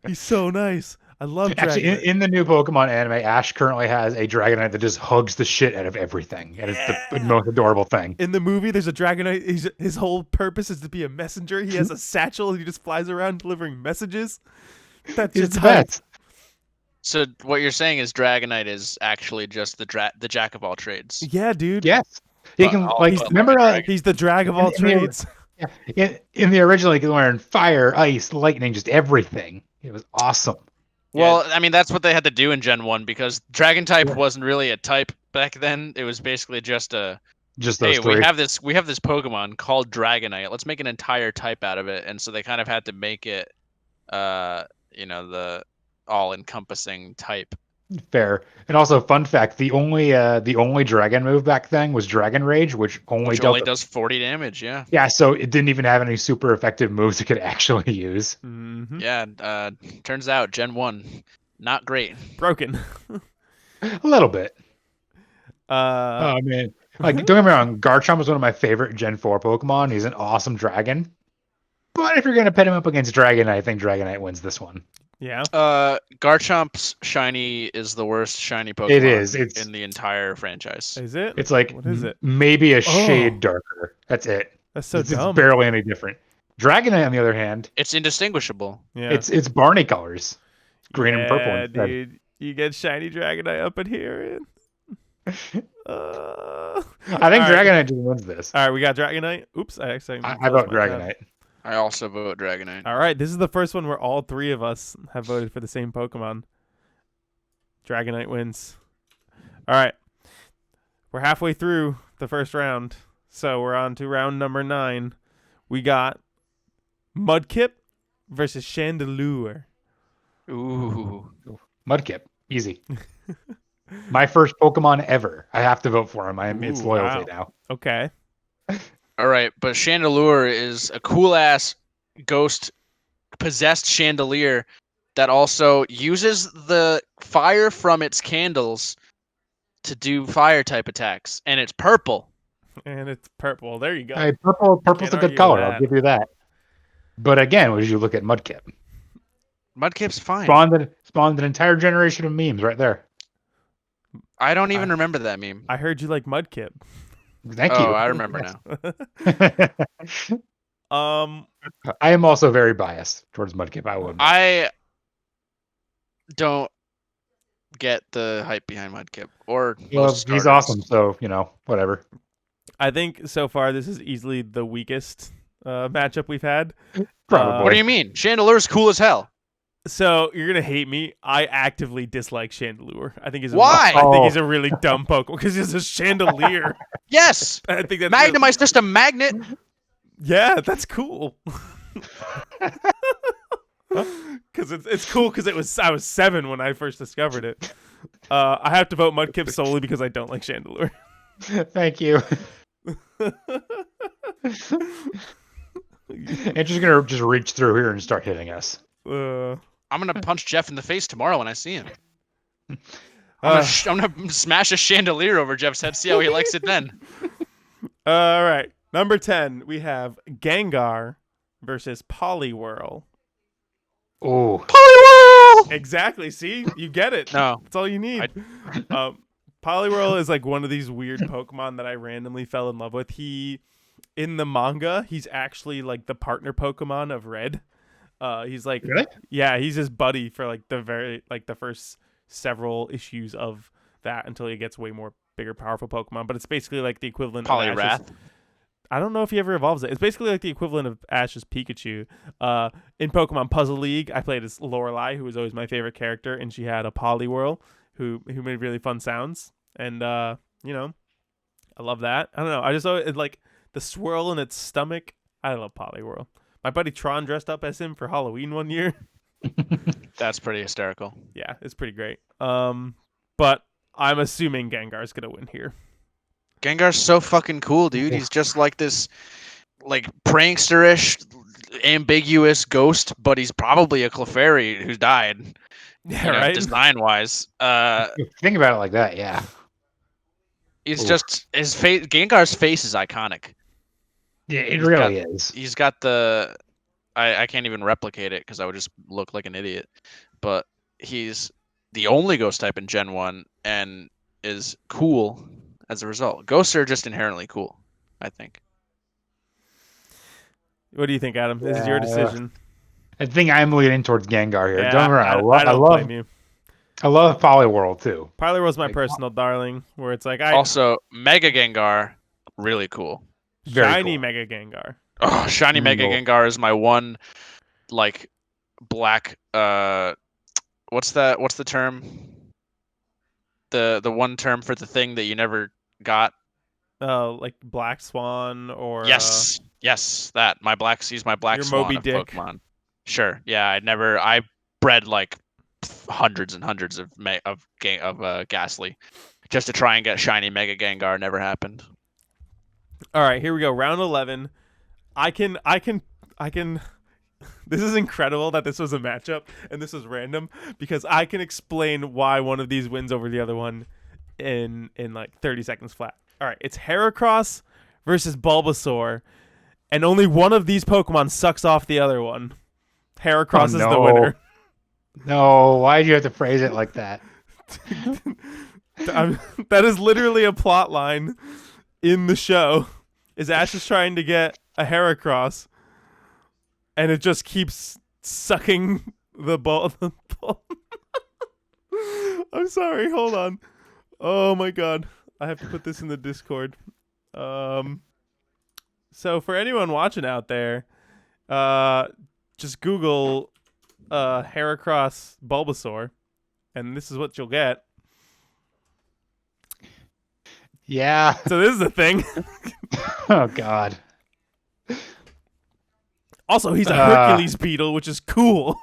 He's so nice. I love Actually, Dragonite. in the new Pokemon anime, Ash currently has a Dragonite that just hugs the shit out of everything, and it's the most adorable thing. In the movie, there's a Dragonite. His whole purpose is to be a messenger. He has a satchel. And he just flies around delivering messages. That's He's just the hype. best. So what you're saying is Dragonite is actually just the jack of all trades. Yeah, dude. Yes. He But can I'll like put remember my dragon. He's the drag of all In the- trades. in the original he could learn fire, ice, lightning, just everything. It was awesome. Well, I mean that's what they had to do in Gen 1 because Dragon type wasn't really a type back then. It was basically just a Just those hey, three. we have this Pokemon called Dragonite. Let's make an entire type out of it. And so they kind of had to make it the all-encompassing type. Fair. And also, fun fact: the only dragon move back then was Dragon Rage, which only Which dealt. only does 40 damage. Yeah. Yeah, so it didn't even have any super effective moves it could actually use. Mm-hmm. Yeah. Turns out Gen 1, not great. Broken. A little bit. Uh, Oh man, like don't get me wrong, Garchomp was one of my favorite Gen 4 Pokemon. He's an awesome dragon. But if you're gonna pit him up against Dragonite, I think Dragonite wins this one. yeah. Garchomp's shiny is the worst shiny Pokemon It is. It's in the entire franchise. Is it? it's like What is it? maybe a shade darker. That's it. That's so It's dumb. barely any different. Dragonite, on the other hand, It's indistinguishable. Yeah. it's Barney colors, green and purple Yeah, instead. dude. You get shiny Dragonite up in here. I think All right. Dragonite just wins this. All right, we got Dragonite. Oops, I actually. I vote Dragonite. I also vote Dragonite. All right, this is the first one where all three of us have voted for the same Pokemon. Dragonite wins. All right, we're halfway through the first round, so we're on to round number 9. We got Mudkip versus Chandelure. Ooh. Mudkip, easy. My first Pokemon ever. I have to vote for him. It's Ooh, loyalty wow. now. Okay. All right, but Chandelure is a cool ass ghost possessed chandelier that also uses the fire from its candles to do fire type attacks, and it's purple. And it's purple. There you go. Hey, purple's Can't a argue good color. with I'll that. give you that. But again, as you look at Mudkip, Mudkip's fine. spawned an entire generation of memes right there. I don't even remember that meme. I heard you like Mudkip. Thank you. Oh, I remember now. I am also very biased towards Mudkip. I will. I don't get the hype behind Mudkip or Well, most he's starters. awesome. So whatever. I think so far this is easily the weakest matchup we've had. Probably. What do you mean? Chandelure's cool as hell. So you're gonna hate me. I actively dislike Chandelure. I think he's Why? I think he's a really dumb Pokemon because he's a chandelier. Yes. I think that's Magnemite's just a magnet. yeah, that's cool. Because it's cool because I was 7 when I first discovered it. I have to vote Mudkip solely because I don't like Chandelure. Thank you. And she's gonna just reach through here and start hitting us. I'm gonna punch Jeff in the face tomorrow when I see him. I'm gonna smash a chandelier over Jeff's head. See how he likes it then. All right, number 10. We have Gengar versus Poliwhirl. Oh, Poliwhirl. Exactly. See, you get it. No. That's all you need. Poliwhirl is like one of these weird Pokemon that I randomly fell in love with. In the manga, he's actually like the partner Pokemon of Red. He's like, really? yeah, he's his buddy for like the first several issues of that until he gets way more bigger, powerful Pokemon. But it's basically like the equivalent of Ash's. Poliwrath. I don't know if he ever evolves it. It's basically like the equivalent of Ash's Pikachu. In Pokemon Puzzle League, I played as Lorelei, who was always my favorite character, and she had a Poliwhirl who made really fun sounds. And I love that. I don't know. I just always like the swirl in its stomach. I love Poliwhirl. My buddy Tron dressed up as him for Halloween one year. That's pretty hysterical. Yeah, it's pretty great. But I'm assuming Gengar's gonna win here. Gengar's so fucking cool, dude. He's just like this, like pranksterish, ambiguous ghost, but he's probably a Clefairy who died. Yeah, right. Design-wise, Think about it like that, yeah. he's Oof. just his face. Gengar's face is iconic. Yeah, it He's really is. He's got the. I can't even replicate it because I would just look like an idiot. But he's the only ghost type in Gen 1 and is cool as a result. Ghosts are just inherently cool, I think. What do you think, Adam? This is your decision. I think I'm leaning towards Gengar here. Yeah, Don't get me wrong, I don't blame you. I love Poliwhirl too. Poliwhirl's my personal darling, where it's like Also, Mega Gengar, really cool. Very shiny cool. Mega Gengar. Oh, shiny Mega Cool. Gengar is my one, like, black. What's that? What's the term? The one term for the thing that you never got. Like Black Swan or Yes, that my black. He's my black your swan Moby of Dick. Pokemon. Sure. Yeah, I bred like hundreds and hundreds of Ghastly just to try and get shiny Mega Gengar. Never happened. All right, here we go. Round 11. I can. This is incredible that this was a matchup and this was random because I can explain why one of these wins over the other one in like 30 seconds flat. All right, it's Heracross versus Bulbasaur, and only one of these Pokemon sucks off the other one. Heracross is the winner. No, why do you have to phrase it like that? That is literally a plot line in the show. Is Ash is trying to get a Heracross, and it just keeps sucking the ball. I'm sorry. Hold on. Oh my god. I have to put this in the Discord. So for anyone watching out there, just Google Heracross Bulbasaur, and this is what you'll get. Yeah. So this is the thing. Oh god. Also, he's a Hercules beetle, which is cool.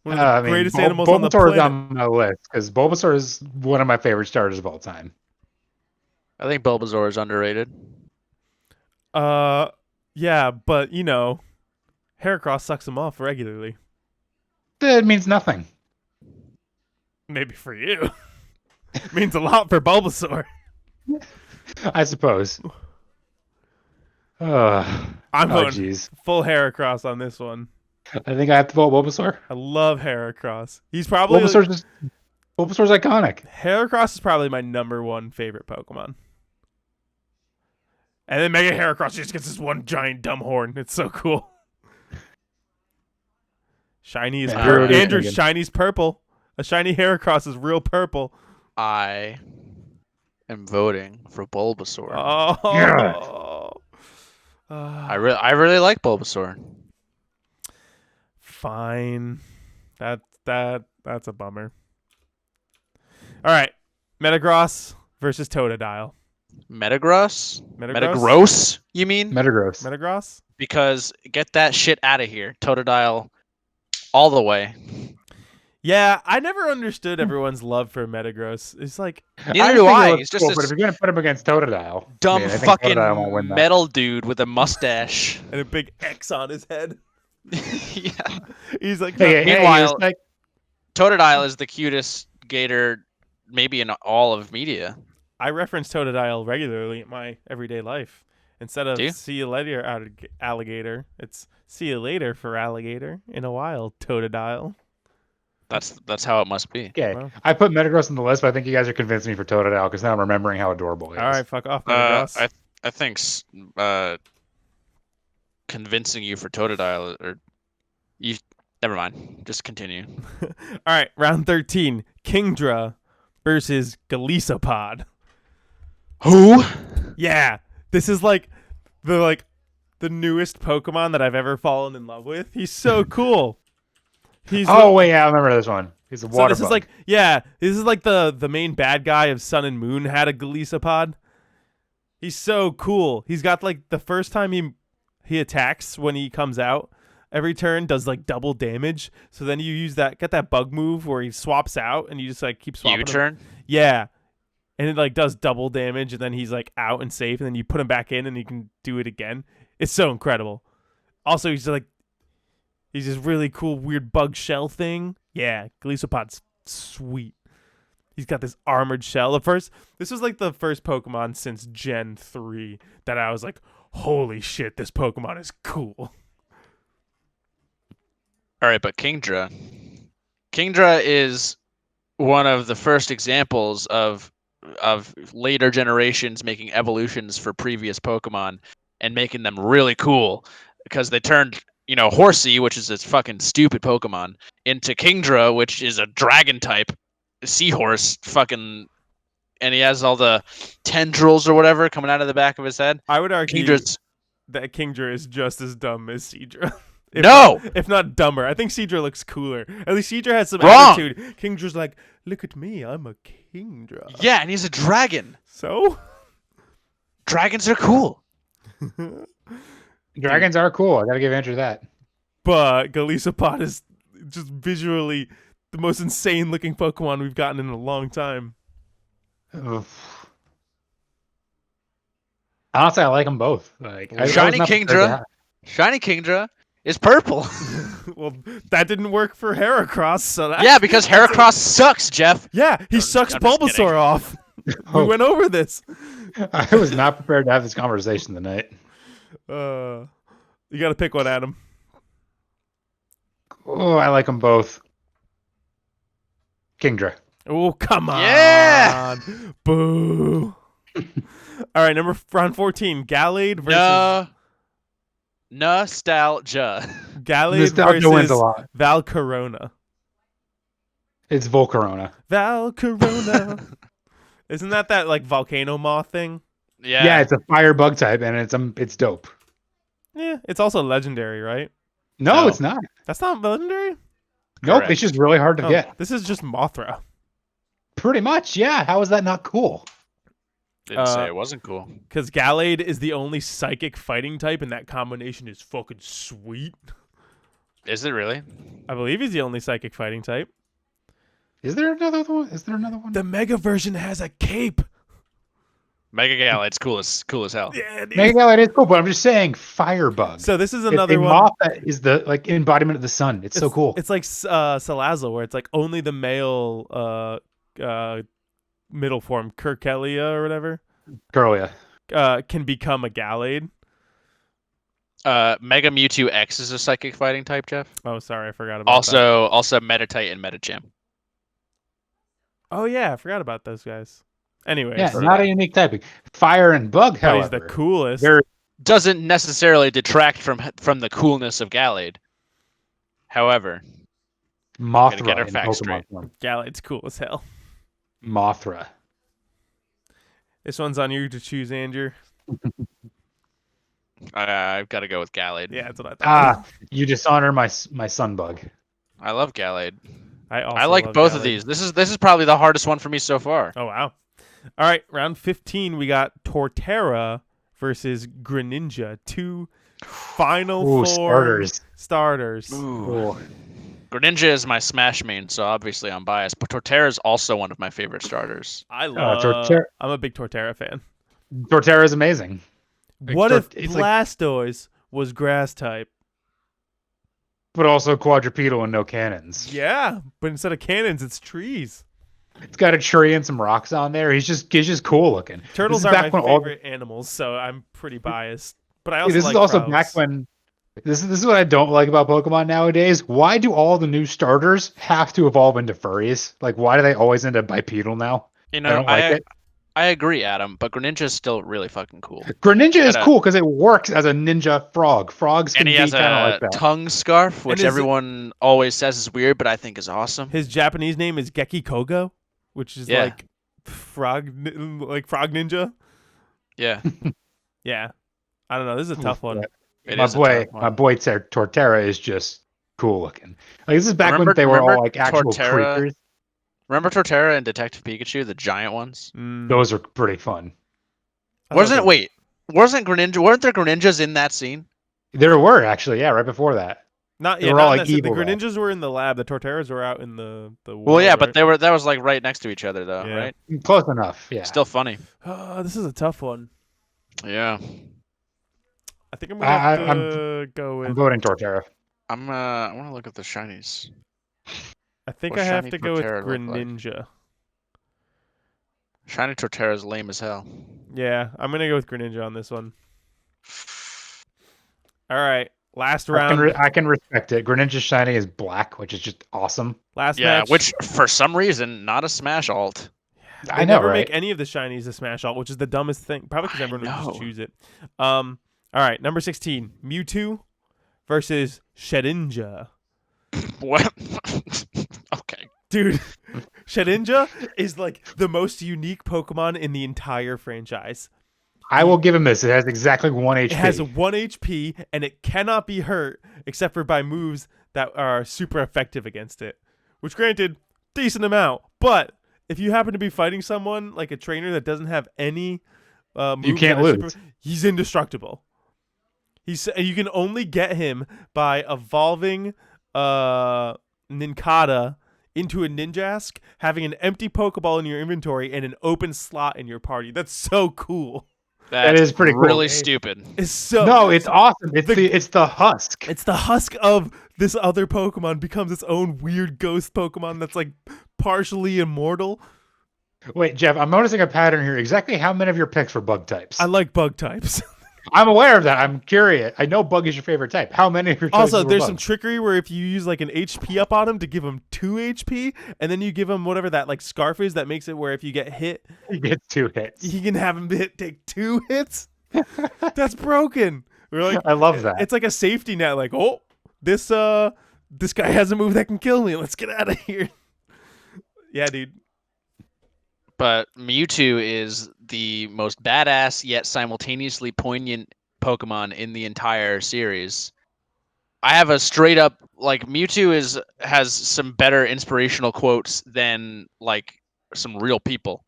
One of the greatest animals on the planet. Bulbasaur is on my list because Bulbasaur is one of my favorite starters of all time. I think Bulbasaur is underrated. Yeah, but you know, Heracross sucks him off regularly. That means nothing. Maybe for you. It means a lot for Bulbasaur. I suppose. I'm going full Heracross on this one. I think I have to vote Bulbasaur. I love Heracross. He's probably Bulbasaur's iconic. Heracross is probably my number one favorite Pokemon. And then Mega Heracross just gets this one giant dumb horn. It's so cool. Shiny is purple. Andrew, shiny's purple. A shiny Heracross is real purple. I am voting for Bulbasaur. Oh. Yeah. I really like Bulbasaur. Fine. That's a bummer. All right. Metagross versus Totodile. Metagross? Metagross, you mean? Metagross? Because get that shit out of here. Totodile all the way. Yeah, I never understood everyone's love for Metagross. It's like neither do I. He's just but if you're gonna put him against Totodile, dumb fucking metal dude with a mustache and a big X on his head. Yeah, he's like. Meanwhile, Totodile is the cutest gator, maybe in all of media. I reference Totodile regularly in my everyday life. Instead of "see you later, alligator," it's "see you later" for alligator. In a while, Totodile. That's how it must be. Okay, well, I put Metagross on the list, but I think you guys are convincing me for Totodile because now I'm remembering how adorable he is. All right, fuck off, Metagross. I think convincing you for Totodile or you. Never mind. Just continue. All right, round 13. Kingdra versus Galissopod. Who? Yeah, this is like the newest Pokemon that I've ever fallen in love with. He's so cool. Wait, yeah, I remember this one. He's a water bug. This is like the main bad guy of Sun and Moon had a Galissopod. He's so cool. He's got like the first time he attacks when he comes out, every turn does like double damage. So then you use get that bug move where he swaps out and you just like keep swapping. U-turn? Yeah. And it like does double damage and then he's like out and safe and then you put him back in and you can do it again. It's so incredible. Also, he's this really cool weird bug shell thing. Yeah, Galissopod's sweet. He's got this armored shell. This was like the first Pokemon since Gen 3 that I was like, holy shit, this Pokemon is cool. All right, but Kingdra is one of the first examples of later generations making evolutions for previous Pokemon and making them really cool because they turned, Horsey, which is a fucking stupid Pokemon, into Kingdra, which is a dragon type seahorse fucking, and he has all the tendrils or whatever coming out of the back of his head. I would argue that Kingdra is just as dumb as Seadra. If not dumber. I think Seadra looks cooler. At least Seadra has some attitude. Kingdra's like, look at me, I'm a Kingdra. Yeah, and he's a dragon. So? Dragons are cool. Dragons are cool. I gotta give Andrew that. but Galissopod is just visually the most insane looking Pokemon we've gotten in a long time. Oof. Honestly, I like them both. Like Shiny Kingdra. Shiny Kingdra is purple. Well, that didn't work for Heracross, so that Yeah, because Heracross sucks, Jeff. yeah, he sucks I'm just kidding. Bulbasaur off. We went over this. I was not prepared to have this conversation tonight. You got to pick one, Adam. Oh, I like them both. Kingdra. Oh, come on. Yeah. Boo. All right, round 14. Gallade versus Nostalgia. Gallade Nostalgia wins a versus lot. Valcorona. It's Volcarona. Valcorona. Isn't that like volcano moth thing? Yeah, it's a fire bug type, and it's dope. Yeah, it's also legendary, right? No, it's not. That's not legendary? Nope, Correct. it's just really hard to get. This is just Mothra. Pretty much, yeah. How is that not cool? Didn't say it wasn't cool. Because Gallade is the only psychic fighting type, and that combination is fucking sweet. Is it really? I believe he's the only psychic fighting type. Is there another one? The Mega version has a cape. Mega Gallade's cool as hell. Yeah, dude. Mega Gallade is cool, but I'm just saying Firebug. So this is It's another a one. moth that is the embodiment of the sun. It's so cool. It's like Salazzle, where it's like only the male middle form, Kirkelia or whatever, Girl, yeah. can become a Gallade. Mega Mewtwo X is a psychic fighting type, Jeff. Oh, sorry, I forgot about that. Also Meditite and Medicham. Oh yeah, I forgot about those guys. Anyways, Yeah, not a unique typing. Fire and Bug, but however. he's the coolest. They're Doesn't necessarily detract from the coolness of Gallade. However, Mothra get our in facts Pokemon straight. form. Gallade's cool as hell. Mothra. This one's on you to choose, Andrew. I've got to go with Gallade. Yeah, that's what I thought. You dishonor my Sunbug. I love Gallade. I like love both of Gallade. these. This is probably the hardest one for me so far. Oh wow! All right, round 15. We got Torterra versus Greninja. Two final four starters. Ooh. Greninja is my Smash main, so obviously I'm biased. But Torterra is also one of my favorite starters. I love. Torterra. I'm a big Torterra fan. Torterra is amazing. What if Blastoise was Grass type? But also quadrupedal and no cannons. Yeah, but instead of cannons, it's trees. It's got a tree and some rocks on there. He's just cool looking. Turtles This is are back my when favorite animals, so I'm pretty biased. But I also This like is also Krauts. back when. This is what I don't like about Pokemon nowadays. Why do all the new starters have to evolve into furries? Like, why do they always end up bipedal now? You I know, don't like it. I agree, Adam, but Greninja is still really fucking cool. Greninja is cool because it works as a ninja frog. Frogs can And he be has kind of a like that. tongue scarf, which is it- everyone always says is weird, but I think is awesome. His Japanese name is Geki Kogo, which is Yeah. like frog ninja. Yeah. Yeah, I don't know. This is a tough one. It My is a boy, tough one. my boy Torterra is just cool looking. Like, this is back Remember- when they were all remember like actual Torterra? creatures. Remember Torterra and Detective Pikachu, the giant ones? Mm, Those are pretty fun. I thought Wasn't they- wasn't Greninja? Weren't there Greninjas in that scene? There were actually, yeah, right before that. Not They yeah. were Not all, like, necessarily. The evil, though. Greninjas were in the lab. The Torterras were out in the world, Well, yeah, but right? that was like right next to each other, though, Yeah. right? Close enough, yeah. Still funny. This is a tough one. Yeah. I think I'm gonna have to go I'm with. voting Torterra. I want to look at the shinies. I think what I have shiny to go with Torterra look like? Greninja. Shiny Torterra is lame as hell. Yeah, I'm gonna go with Greninja on this one. All right, last round. I can respect it. Greninja's shiny is black, which is just awesome. Last Yeah, match. which for some reason not a Smash alt. They I know, never right? make any of the shinies a smash alt, which is the dumbest thing. Probably because I everyone would just know. choose it. All right, number 16, Mewtwo versus Shedinja. What? Okay. Dude, Shedinja is like the most unique Pokemon in the entire franchise. I will give him this. It has exactly 1 HP. It has 1 HP, and it cannot be hurt except for by moves that are super effective against it. Which, granted, decent amount. But if you happen to be fighting someone, like a trainer that doesn't have any moves You can't that are lose. he's indestructible. You can only get him by evolving Nincada into a Ninjask, having an empty Pokeball in your inventory, and an open slot in your party. That's so cool. That is pretty cool. Really stupid. It's so No, it's awesome. It's the husk. It's the husk of this other Pokemon becomes its own weird ghost Pokemon that's like partially immortal. Wait, Jeff, I'm noticing a pattern here. Exactly how many of your picks were bug types? I like bug types. I'm aware of that. I'm curious. I know bug is your favorite type. How many of your choices Also, were there's bug? some trickery where if you use like an HP up on him to give him 2 HP, and then you give him whatever that like scarf is that makes it where if you get hit, He gets 2 hits. you can have him take 2 hits. That's broken. We're like, I love that. It's like a safety net. Like, oh, this guy has a move that can kill me. Let's get out of here. Yeah, dude. But Mewtwo is the most badass yet simultaneously poignant Pokemon in the entire series. I have a straight up like Mewtwo has some better inspirational quotes than like some real people,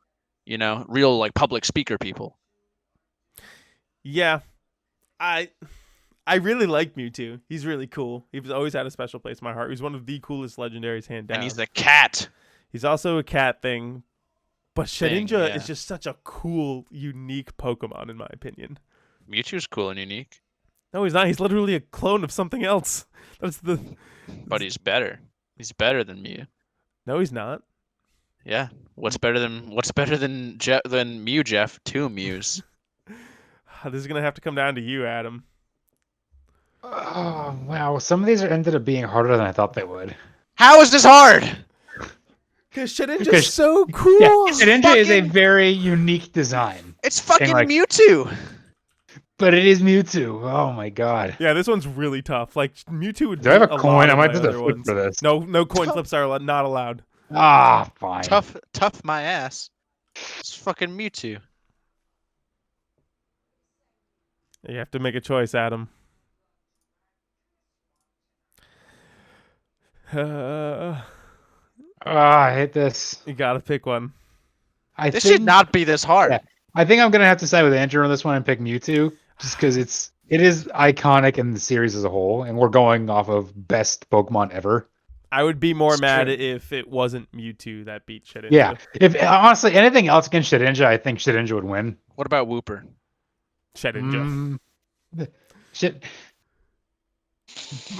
real like public speaker people. Yeah, I really like Mewtwo. He's really cool. He's always had a special place in my heart. He's one of the coolest legendaries, hand down. And he's the cat. He's also a cat thing. But Shedinja yeah. is just such a cool, unique Pokemon, in my opinion. Mewtwo's cool and unique. No, he's not. He's literally a clone of something else. But he's better. He's better than Mew. No, he's not. Yeah. What's better than Mew, Jeff? 2 Mews. This is gonna have to come down to you, Adam. Oh, wow. Some of these ended up being harder than I thought they would. How is this hard? Because Shedinja's so cool. Yeah, Shedinja is a very unique design. It's fucking like- Mewtwo. But it is Mewtwo. Oh my god. Yeah, this one's really tough. Like Mewtwo would. Do I have beat a coin? lot I of might my do the other flip ones. for this. No coin flips are not allowed. Ah, fine. Tough my ass. It's fucking Mewtwo. You have to make a choice, Adam. I hate this. You gotta pick one. This should not be this hard. Yeah. I think I'm gonna have to side with Andrew on this one and pick Mewtwo, just because it is iconic in the series as a whole, and we're going off of best Pokemon ever. I would be more It's mad true. if it wasn't Mewtwo that beat Shedinja. Yeah. If honestly anything else against Shedinja, I think Shedinja would win. What about Wooper? Shedinja. Shit.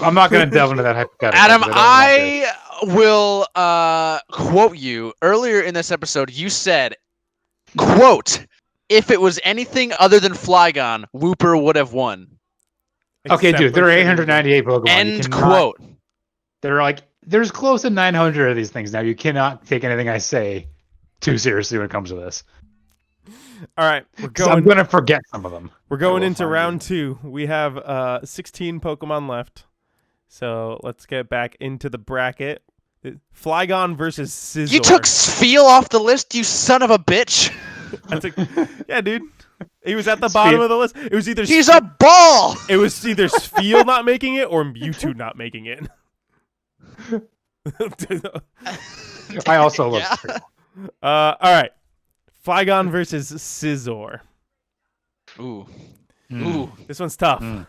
I'm not gonna delve into that hypothetical. Adam, because I I will quote you. Earlier in this episode, you said, quote, if it was anything other than Flygon, Wooper would have won. Okay, Except dude, there for are Shedinja. 898 Pokemon. You End cannot- quote. They're like, there's close to 900 of these things now. You cannot take anything I say too seriously when it comes to this. All right, we're 'Cause I'm going. gonna forget some of them. We're going will into find round 2. We have 16 Pokemon left. So let's get back into the bracket. Flygon versus Scissor. You took Spheal off the list, you son of a bitch. Yeah, dude. He was at the bottom of the list. It was either He's a ball. It was either Spheal not making it or Mewtwo not making it. I also love Yeah. Spheal. All right. Flygon versus Scissor. Ooh. Mm. Ooh. This one's tough. Mm.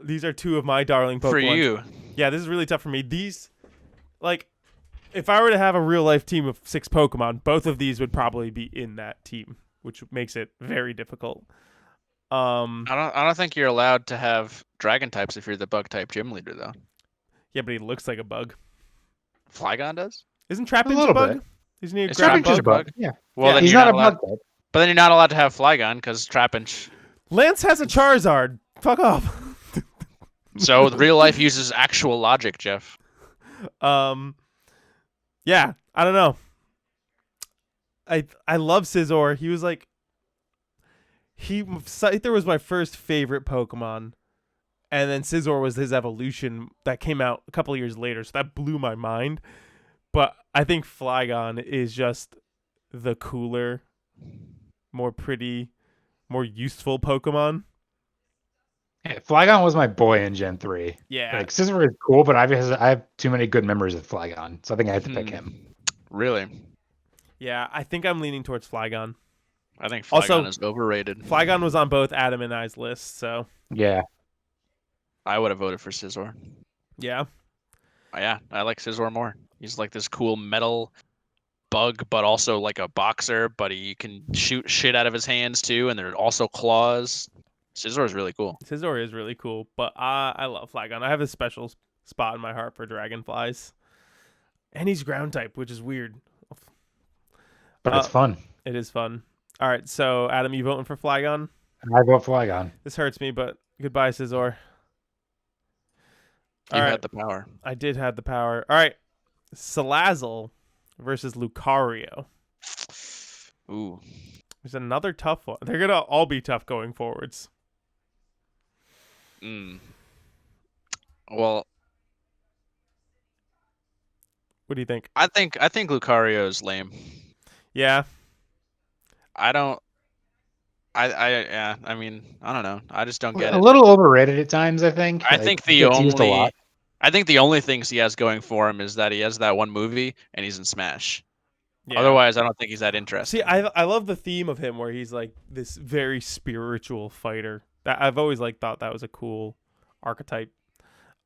These are 2 of my darling Pokemon. For you. Yeah, this is really tough for me. These, like, if I were to have a real life team of 6 Pokemon, both of these would probably be in that team, which makes it very difficult. I don't think you're allowed to have dragon types if you're the bug type gym leader though. Yeah, but he looks like a bug. Flygon does? Isn't Trapinch a little bug? bit. Isn't he a It's ground Trapinch is a bug? bug. Yeah. Well, Yeah, then He's you're not a allowed, bug type. but then you're not allowed to have Flygon because Trapinch. Lance has a Charizard. Fuck off. So real life uses actual logic, Jeff. Yeah, I don't know. I love Scizor. He was like, Scyther was my first favorite Pokemon, and then Scizor was his evolution that came out a couple of years later, so that blew my mind. But I think Flygon is just the cooler, more pretty, more useful Pokemon. Yeah, Flygon was my boy in Gen 3. Yeah. Like, Scissor is cool, but I have too many good memories of Flygon, so I think I have to pick him. Really? Yeah, I think I'm leaning towards Flygon. I think Flygon Also- is overrated. Flygon was on both Adam and I's lists, so Yeah. I would have voted for Scissor. Yeah. Yeah, I like Scissor more. He's like this cool metal bug, but also like a boxer, but he can shoot shit out of his hands too, and there are also claws. Scissor is really cool. Scissor is really cool, but I love Flygon. I have a special spot in my heart for dragonflies. And he's ground type, which is weird. But it's fun. It is fun. All right, so Adam, you voting for Flygon? I vote Flygon. This hurts me, but goodbye, Scissor. You had the power. I did have the power. All right, Salazzle versus Lucario. Ooh. There's another tough one. They're gonna all be tough going forwards. Well, what do you think? I think Lucario is lame. Yeah. I don't. I mean, I don't know. I just don't get A it. little overrated at times, I think. I think the only things he has going for him is that he has that one movie and he's in Smash. Yeah. Otherwise, I don't think he's that interesting. See, I love the theme of him where he's like this very spiritual fighter. I've always thought that was a cool archetype.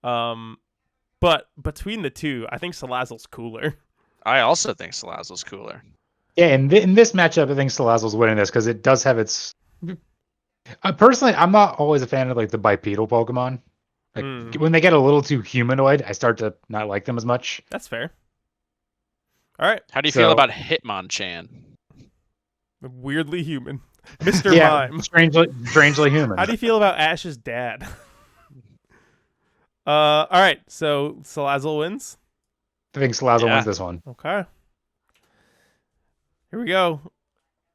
But between the two, I think Salazzle's cooler. I also think Salazzle's cooler. Yeah, in this matchup, I think Salazzle's winning this because it does have its. Personally, I'm not always a fan of the bipedal Pokemon. When they get a little too humanoid, I start to not like them as much. That's fair. All right. How do you feel about Hitmonchan? Weirdly human. Mr. Mime. Strangely human. How do you feel about Ash's dad? All right. So Salazzle wins? I think Salazzle wins this one. Okay. Here we go.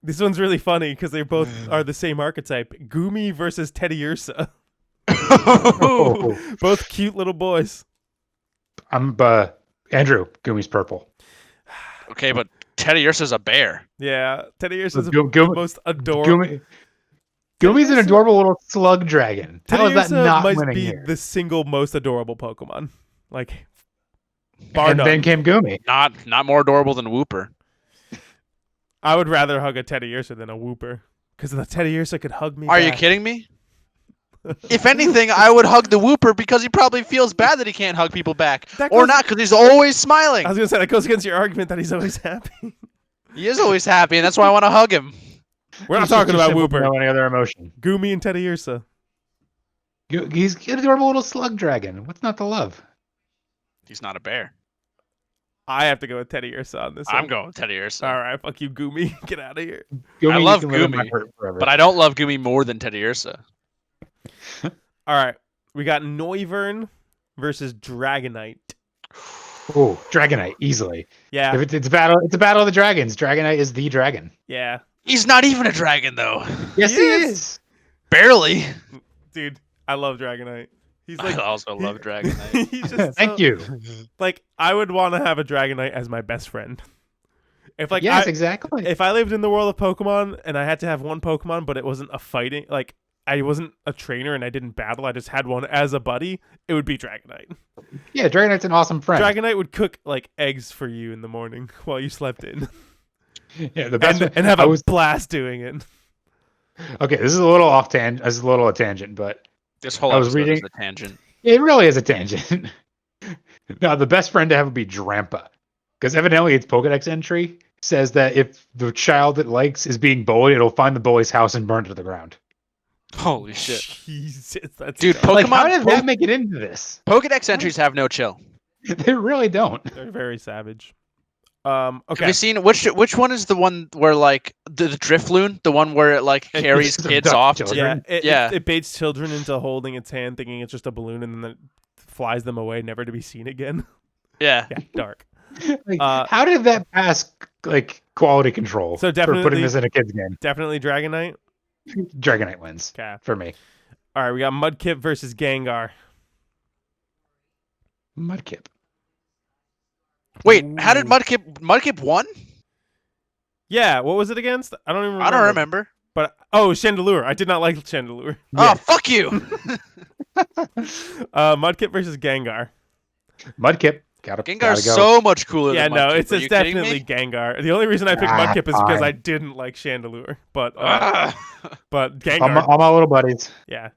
This one's really funny because they both are the same archetype. Goomy versus Teddy Ursa. Both cute little boys. I'm Andrew. Goomy's purple. Okay, but Teddy Ursa's a bear. Yeah, Teddy Ursa's the most adorable. Goomy's an adorable little slug dragon. How is that not winning might be here? the single most adorable Pokemon. And then came Goomy. Not more adorable than Wooper. I would rather hug a Teddy Ursa than a Wooper. Because the Teddy Ursa could hug me Are back. you kidding me? If anything, I would hug the Wooper because he probably feels bad that he can't hug people back. Or not, because he's always smiling. I was going to say, that goes against your argument that he's always happy. He is always happy, and that's why I want to hug him. We're not talking about Wooper. No any other emotion. Goomy and Teddy Ursa. He's an adorable little slug dragon. What's not to love? He's not a bear. I have to go with Teddy Ursa on this one. I'm going with Teddy Ursa. All right, fuck you, Goomy. Get out of here. Goomy, I love Goomy, but I don't love Goomy more than Teddy Ursa. All right, we got Noivern versus Dragonite. Oh, Dragonite, easily. Yeah. If it's a battle of the dragons. Dragonite is the dragon. Yeah. He's not even a dragon, though. Yes, he is. Barely. Dude, I love Dragonite. I also love Dragonite. He's just Thank you. I would want to have a Dragonite as my best friend. Yes, exactly. If I lived in the world of Pokemon and I had to have one Pokemon, but it wasn't a fighting, I wasn't a trainer and I didn't battle, I just had one as a buddy, it would be Dragonite. Yeah, Dragonite's an awesome friend. Dragonite would cook eggs for you in the morning while you slept in. Yeah, the best and have a blast doing it. Okay, this is a little off tangent. This is a little a tangent, but this whole episode is a tangent. It really is a tangent. Now, the best friend to have would be Drampa, because evidently its Pokedex entry says that if the child it likes is being bullied, it'll find the bully's house and burn it to the ground. Holy shit. Jesus, dude, Pokemon. How did that make it into this? Pokedex entries have no chill. They really don't. They're very savage. Okay. Have you seen which one is the one where the Drifloon, the one where it carries kids off? It baits children into holding its hand, thinking it's just a balloon, and then it flies them away, never to be seen again. Yeah. Yeah, dark. How did that pass quality control? So definitely for putting this in a kid's game. Definitely Dragonite. Dragonite wins. Okay. For me. All right, we got Mudkip versus Gengar. Mudkip. Wait, how did Mudkip won? Yeah, what was it against? I don't even remember. I don't remember. But Chandelure. I did not like Chandelure. Oh, fuck you. Mudkip versus Gengar. Mudkip. Gengar's so much cooler than Mudkip. Yeah, no, it's definitely Gengar. The only reason I picked Mudkip is because I didn't like Chandelure. But Gengar. All my little buddies. Yeah.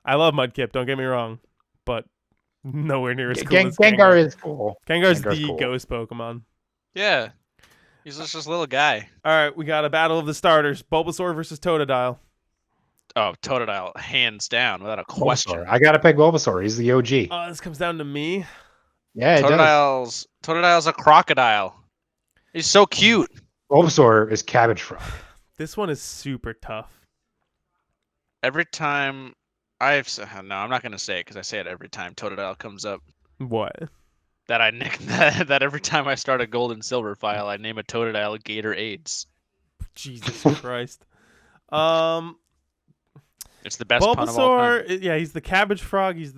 I love Mudkip. Don't get me wrong, but nowhere near as cool as Gengar Gengar. is cool. Gengar's Gengar's the cool. ghost Pokemon. Yeah. He's just this little guy. All right, we got a battle of the starters: Bulbasaur versus Totodile. Oh, Totodile, hands down, without a question. Bulbasaur. I gotta pick Bulbasaur. He's the OG. This comes down to me. Yeah, it does. Totodile's a crocodile. He's so cute. Bulbasaur is Cabbage Frog. This one is super tough. Every time I'm not gonna say it because I say it every time Totodile comes up. What? That I nick that every time I start a gold and silver file, I name a Totodile Gator AIDS. Jesus Christ. It's the best pun of all time. Bulbasaur, yeah, he's the Cabbage Frog. He's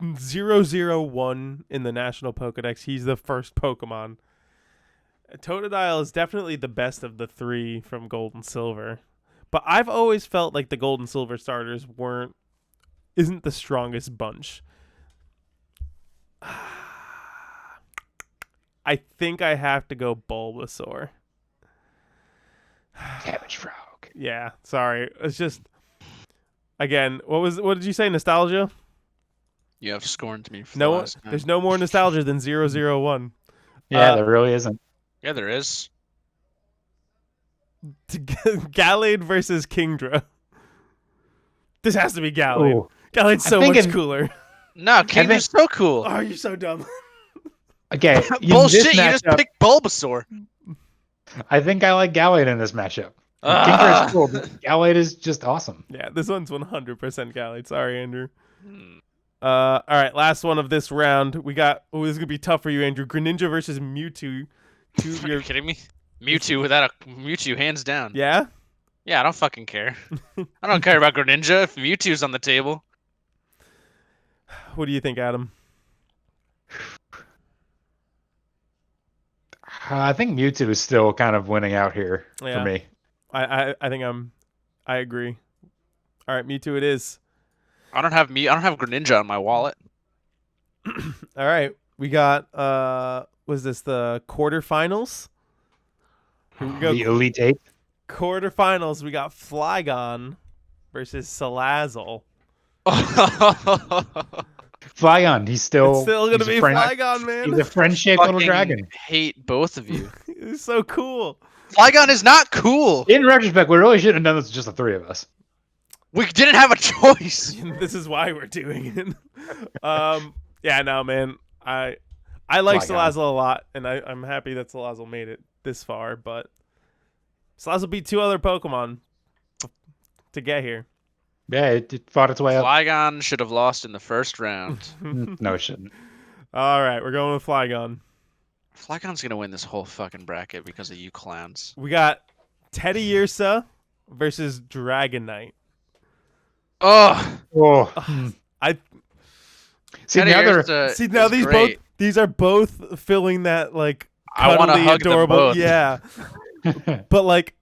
001 in the National Pokedex. He's the first Pokemon. Totodile is definitely the best of the three from Gold and Silver. But I've always felt like the Gold and Silver starters isn't the strongest bunch. I think I have to go Bulbasaur. Cabbage Frog. Yeah, sorry. It's just, again, what did you say? Nostalgia? You have scorned me for the last time. There's no more nostalgia than 001. Yeah, there really isn't. Yeah, there is. Gallade versus Kingdra. This has to be Gallade. Ooh. Gallade's so much cooler. No, Kingdra's so cool. Oh, you're so dumb. Okay, Bullshit, you just picked Bulbasaur. I think I like Gallade in this matchup. Kingdra is cool, but Gallade is just awesome. Yeah, this one's 100% Gallade. Sorry, Andrew. All right, last one of this round. We got. Oh, this is gonna be tough for you, Andrew. Greninja versus Mewtwo. Are you kidding me? Mewtwo, hands down. Yeah. Yeah, I don't fucking care. I don't care about Greninja if Mewtwo's on the table. What do you think, Adam? I think Mewtwo is still kind of winning out here for me. I think I agree. All right, Mewtwo it is. I don't have Greninja on my wallet. All right, we got was this the quarterfinals? Here we go. The Elite Eight. Quarterfinals. We got Flygon versus Salazzle. Flygon, he's still gonna be Flygon, man. He's a friend-shaped little dragon. Hate both of you. It's so cool. Flygon is not cool. In retrospect, we really shouldn't have done this with just the three of us. We didn't have a choice. This is why we're doing it. Yeah, no, man. I like Salazzle a lot, and I'm happy that Salazzle made it this far, but Salazzle beat two other Pokemon to get here. Yeah, it fought its way up. Flygon should have lost in the first round. No, it shouldn't. All right, we're going with Flygon. Flygon's gonna win this whole fucking bracket because of you clowns. We got Teddy Ursa versus Dragonite. Oh, I see now these are both filling that like I want to hug adorable. them both. Yeah, but like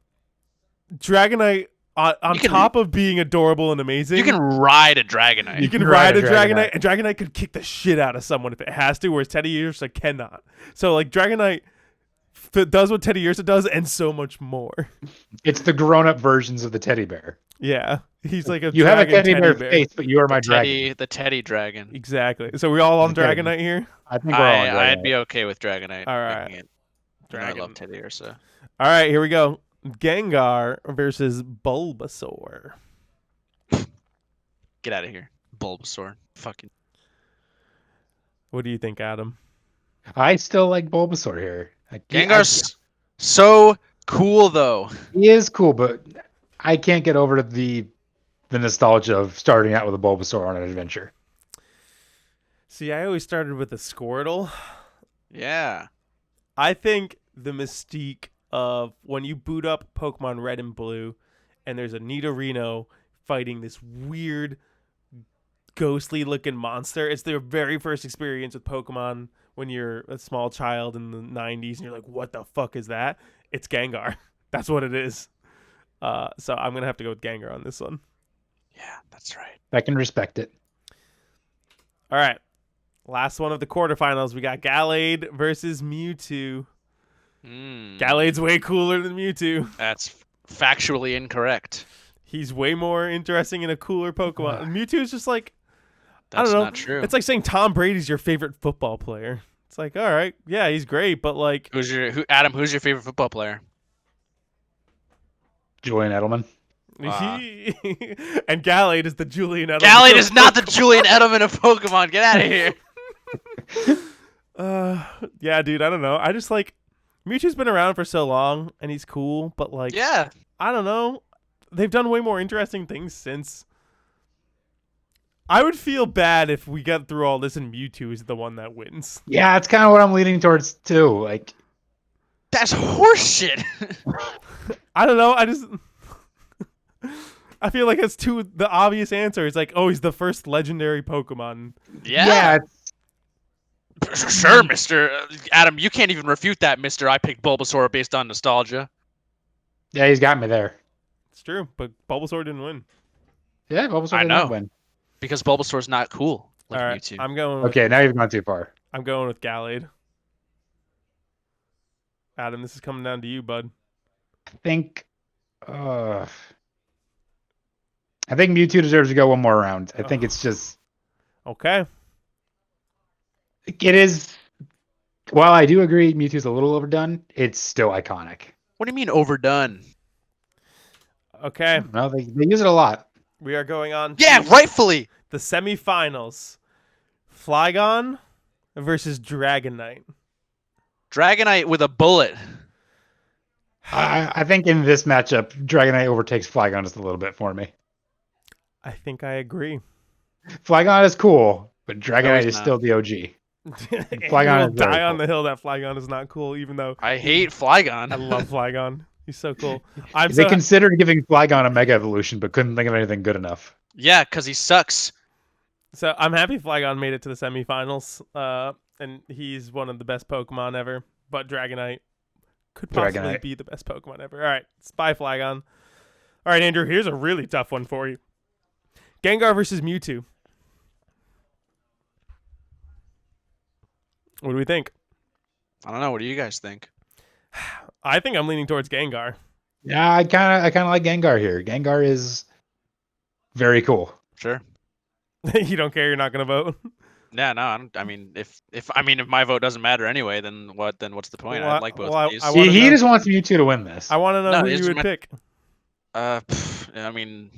Dragonite on top of being adorable and amazing, you can ride a Dragonite. You can ride a Dragonite, and Dragonite could kick the shit out of someone if it has to, whereas Teddy Ursa cannot. So like Dragonite does what Teddy Ursa does and so much more. It's the grown-up versions of the teddy bear. Yeah, he's like you have a teddy bear face, but you are my dragon. The Teddy Dragon. Exactly. So we all on Dragonite here? I think we're all on Dragonite. I'd be okay with Dragonite. All right. I love Teddy Ursa. All right, here we go. Gengar versus Bulbasaur. Get out of here, Bulbasaur. Fucking. What do you think, Adam? I still like Bulbasaur here. Gengar's so cool, though. He is cool, but I can't get over the nostalgia of starting out with a Bulbasaur on an adventure. See, I always started with a Squirtle. Yeah. I think the mystique of when you boot up Pokemon Red and Blue and there's a Nidorino fighting this weird ghostly looking monster. It's their very first experience with Pokemon when you're a small child in the 90s and you're like, what the fuck is that? It's Gengar. That's what it is. So I'm going to have to go with Gengar on this one. Yeah, that's right. I can respect it. All right. Last one of the quarterfinals. We got Gallade versus Mewtwo. Gallade's way cooler than Mewtwo. That's factually incorrect. he's way more interesting and a cooler Pokemon. Mewtwo is just like, I don't know. Not true. It's like saying Tom Brady's your favorite football player. It's like, all right, yeah, he's great, but like, Who's your favorite football player? Julian Edelman. And Gallade is the Julian Edelman. Gallade is not the Julian Edelman of Pokemon. Get out of here. Yeah, dude, I don't know. I just like Mewtwo's been around for so long and he's cool, but like, Yeah. I don't know. They've done way more interesting things since. I would feel bad if we got through all this and Mewtwo is the one that wins. Yeah, it's kind of what I'm leaning towards too. Like, That's horseshit. I don't know. I feel like it's the obvious answer. It's like, oh, he's the first legendary Pokemon. Yeah. Sure, Mr. Adam, you can't even refute that, Mr. I picked Bulbasaur based on nostalgia. Yeah, he's got me there. It's true, but Bulbasaur didn't win. Yeah, Bulbasaur I did know. not win. Because Bulbasaur's not cool like All right, Mewtwo. I'm going. With, Okay, now you've gone too far. I'm going with Gallade. Adam, this is coming down to you, bud. I think Mewtwo deserves to go one more round. I think it's just Okay. it is. While I do agree Mewtwo's a little overdone, it's still iconic. What do you mean overdone? Okay. No, they use it a lot. We are going on. Yeah, to rightfully. the semifinals. Flygon versus Dragonite. Dragonite with a bullet. I think in this matchup, Dragonite overtakes Flygon just a little bit for me. I think I agree. Flygon is cool, but Dragonite he's is not. still the OG. Flygon will is very die on cool. the hill that Flygon is not cool, even though I hate Flygon. I love Flygon. He's so cool. They considered giving Flygon a Mega Evolution, but couldn't think of anything good enough. Yeah, because he sucks. So I'm happy Flygon made it to the semifinals, and he's one of the best Pokemon ever. But Dragonite could possibly be the best Pokemon ever. All right, bye Flygon. All right, Andrew, here's a really tough one for you. Gengar versus Mewtwo. What do we think? I don't know. What do you guys think? I think I'm leaning towards Gengar. Yeah, I kind of like Gengar here. Gengar is very cool. Sure. You don't care? You're not gonna vote? Yeah, no. I mean, if my vote doesn't matter anyway, then what? Then what's the point? Well, I like both well, of these. I wanna He know- just wants Mewtwo to win this. I want to know No, who it's you would my- pick. I mean,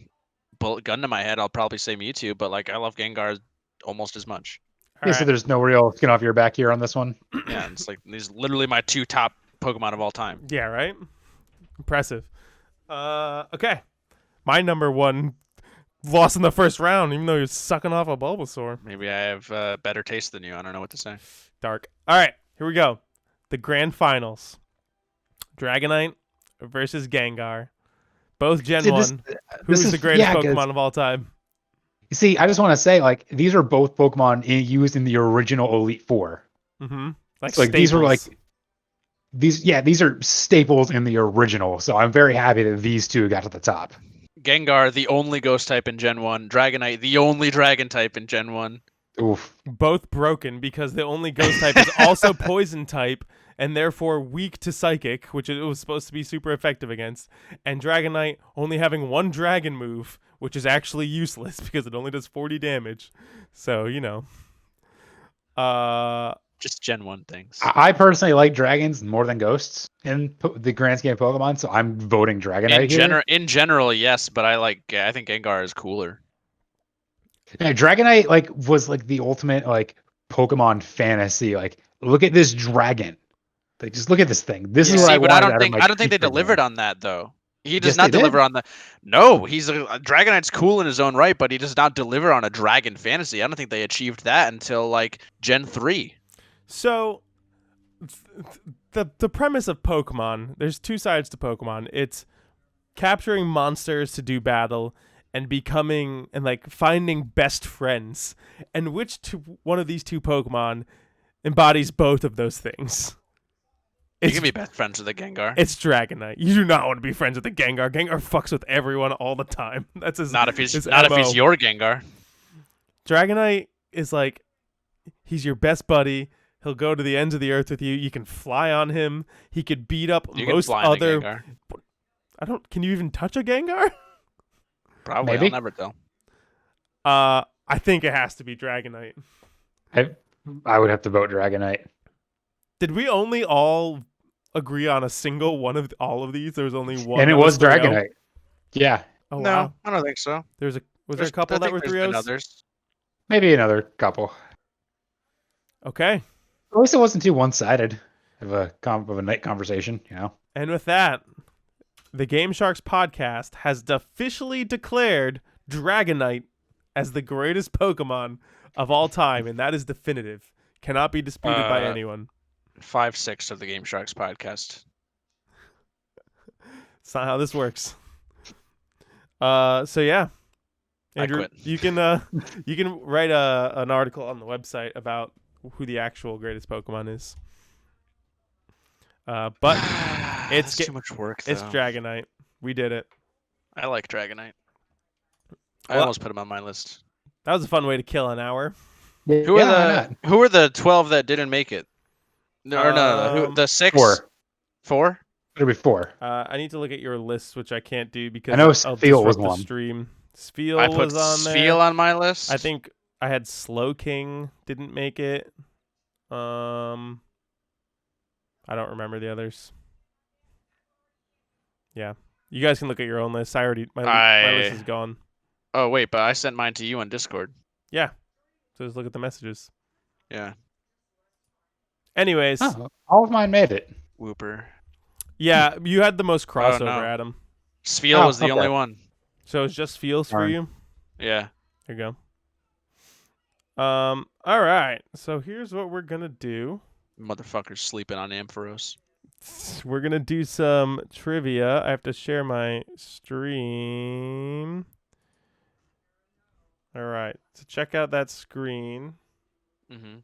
bullet gun to my head, I'll probably say Mewtwo, but like I love Gengar almost as much. All Yeah, so right. there's no real skin off your back here on this one. Yeah, it's like these are literally my two top Pokemon of all time. Yeah, right? Impressive. Okay. My number one lost in the first round, even though he was sucking off a Bulbasaur. Maybe I have better taste than you. I don't know what to say. Dark. All right, here we go. The grand finals. Dragonite versus Gengar. Both Gen See, 1. this Who's is- the greatest yeah, 'cause- Pokemon of all time? You see, I just want to say, like, these are both Pokemon used in the original Elite Four. Mm-hmm. Like, So, like these were like staples. these are staples in the original. So I'm very happy that these two got to the top. Gengar, the only Ghost type in Gen 1. Dragonite, the only Dragon type in Gen 1. Oof. Both broken because the only Ghost type is also Poison type and therefore weak to Psychic, which it was supposed to be super effective against. And Dragonite only having one Dragon move, which is actually useless because it only does 40 damage. So, you know. Just Gen 1 things. I personally like dragons more than ghosts in the grand scheme of Pokemon, so I'm voting Dragonite here. In general, yes, but I think Gengar is cooler. Yeah, Dragonite was the ultimate Pokemon fantasy. Like, look at this dragon. Like, just look at this thing. This is what I but wanted. I don't think they delivered on that though. He does Yes, not they deliver did. on the. No, he's a Dragonite's cool in his own right, but he does not deliver on a dragon fantasy. I don't think they achieved that until like Gen 3. So, the premise of Pokemon, there's two sides to Pokemon. It's capturing monsters to do battle and becoming and finding best friends. And one of these two Pokemon embodies both of those things? You can be best friends with a Gengar. It's Dragonite. You do not want to be friends with a Gengar. Gengar fucks with everyone all the time. That's his. Not if he's his not MO. if he's your Gengar. Dragonite is he's your best buddy. He'll go to the ends of the earth with you. You can fly on him. He could beat up You can most fly on a other. Gengar. Can you even touch a Gengar? Probably. Maybe. I'll never tell. I think it has to be Dragonite. I would have to vote Dragonite. Did we only all agree on a single one of all of these? There was only one. And it that was 3-0? Dragonite. Yeah. Oh No, wow. I don't think so. Was there a couple that were 3-0s? Others. Maybe another couple. Okay. At least it wasn't too one-sided of a night conversation, you know. And with that, the Game Sharks podcast has officially declared Dragonite as the greatest Pokemon of all time, and that is definitive. Cannot be disputed by anyone. 5/6 of the Game Sharks podcast. It's not how this works. So yeah, Andrew, I quit. you can write an article on the website about who the actual greatest Pokemon is. But It's too much work. it's though. Dragonite. We did it. I like Dragonite. I Well, almost put him on my list. That was a fun way to kill an hour. Who are the 12 that didn't make it? No, the 6? 4. 4? It'll be 4. I need to look at your list, which I can't do because I know I'll Spheal was disrupt the one. stream. Spheal I put was on there. Spheal on my list. I think I had Slowking didn't make it. I don't remember the others. Yeah, you guys can look at your own list. My list is gone. Oh wait, but I sent mine to you on Discord. Yeah, so just look at the messages. Yeah. Anyways, all of mine made it. Whooper. yeah, you had the most crossover, no. Adam. Spheal was the only one. So it's just Feels for Darn. you. Yeah. There you go. All right. So here's what we're gonna do. Motherfucker's sleeping on Ampharos. We're gonna do some trivia. I have to share my stream. All right. So check out that screen. Mm-hmm.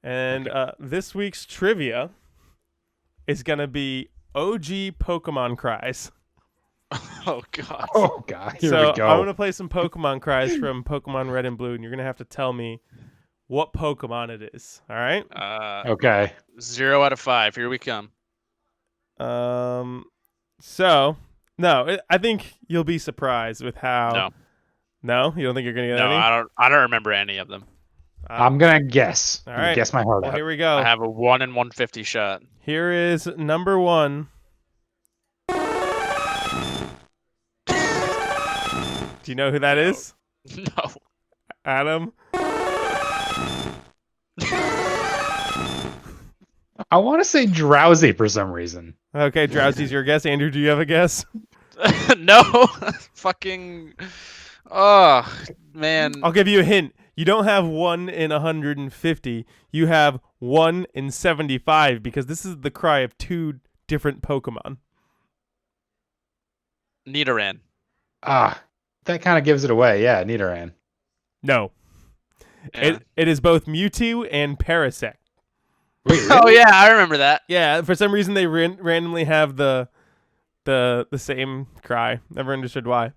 And this week's trivia is gonna be OG Pokemon cries. Oh god. Oh god. Here So we go. I'm gonna play some Pokemon cries from Pokemon Red and Blue, and you're gonna have to tell me what Pokemon it is. All right? Okay. 0 out of 5. Here we come. So no, I think you'll be surprised with how. No. No, you don't think you're gonna get No, any? I don't remember any of them. I'm gonna guess. All I'm gonna right. guess my heart Well, out. here we go. I have a 1 in 150 shot. Here is number 1. Do you know who that is? No. Adam? I want to say Drowsy for some reason. Okay, Drowsy's your guess. Andrew, do you have a guess? No. Fucking. Oh, man. I'll give you a hint. You don't have 1 in 150. You have 1 in 75 because this is the cry of 2 different Pokemon. Nidoran. That kind of gives it away. Yeah, Nidoran. No. Yeah. It is both Mewtwo and Parasect. Wait, Oh really? yeah, I remember that. Yeah, for some reason they randomly have the same cry. Never understood why.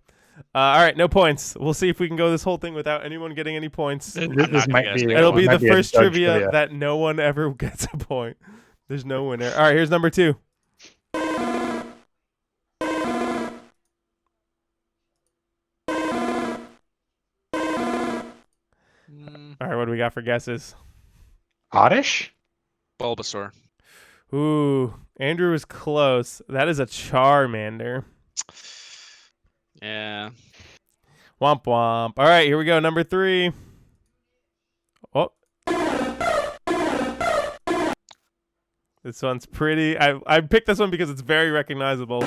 All right, no points. We'll see if we can go this whole thing without anyone getting any points. This might be. It'll be the might a first judge trivia that no one ever gets a point. There's no winner. All right, here's number 2. All right, what do we got for guesses? Oddish? Bulbasaur. Ooh, Andrew was close. That is a Charmander. Yeah. Womp womp. All right, here we go. Number 3. Oh. This one's pretty. I picked this one because it's very recognizable.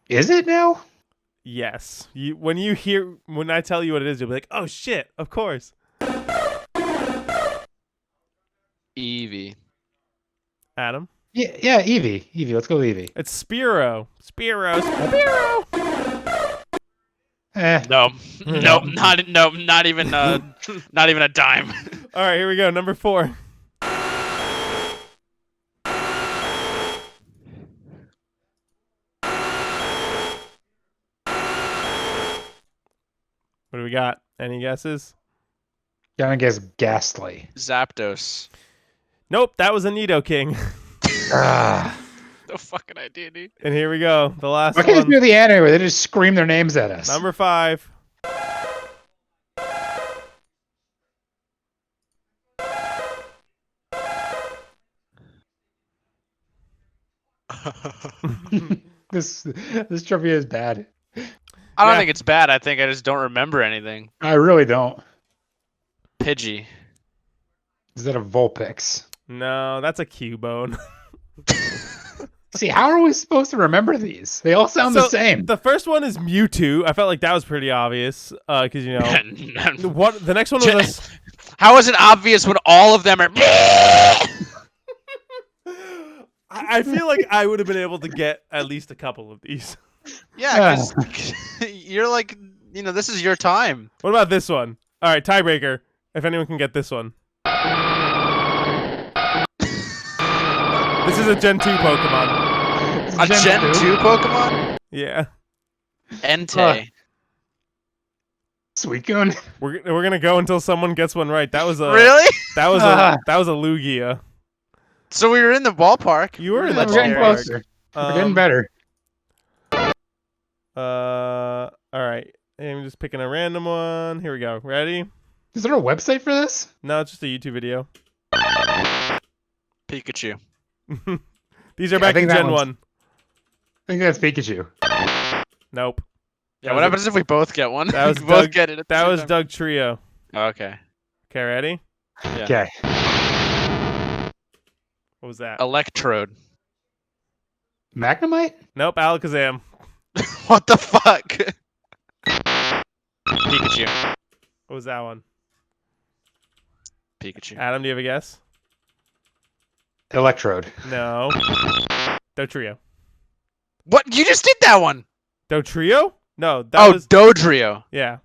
Is it now? Yes. When I tell you what it is, you'll be like, "Oh shit, of course." Eevee. Adam? Yeah, Eevee. Eevee, let's go with Eevee. It's Spearow. Spearow. No. Nope. Not even not even a dime. All right, here we go. Number 4. What do we got? Any guesses? Gonna guess Ghastly. Zapdos. Nope, that was a Nidoking. Ah, no fucking idea, dude. And here we go. The last Why can't one. you do the anime where they just scream their names at us? Number 5. This trivia is bad. I don't Yeah. think it's bad. I think I just don't remember anything. I really don't. Pidgey. Is that a Vulpix? No, that's a Cubone. See, how are we supposed to remember these? They all sound the So, same. The first one is Mewtwo. I felt like that was pretty obvious because you know the next one was How is it obvious when all of them are? I feel like I would have been able to get at least a couple of these. Yeah, because you're like, this is your time. What about this one? All right, tiebreaker. If anyone can get this one. This is a Gen 2 Pokemon. A Gen 2 Pokemon? Yeah. Entei. Suicune? We're gonna go until someone gets one right. That was a Really? that was a Lugia. So we were in the ballpark. You were in We're the getting ballpark. closer. We're getting better. All right. I'm just picking a random one. Here we go. Ready? Is there a website for this? No, it's just a YouTube video. Pikachu. These are Yeah, I back in think that Gen one's- 1. I think that's Pikachu. Nope. Yeah, what happens if we both get one? That was we both Doug- get it. At the That same was time. Doug Trio. Okay. Okay, ready? Yeah. Okay. What was that? Electrode. Magnemite? Nope, Alakazam. What the fuck? Pikachu. What was that one? Pikachu. Adam, do you have a guess? Electrode. No. Dotrio. What? You just did that one. Dotrio? No, that was Dodrio. yeah.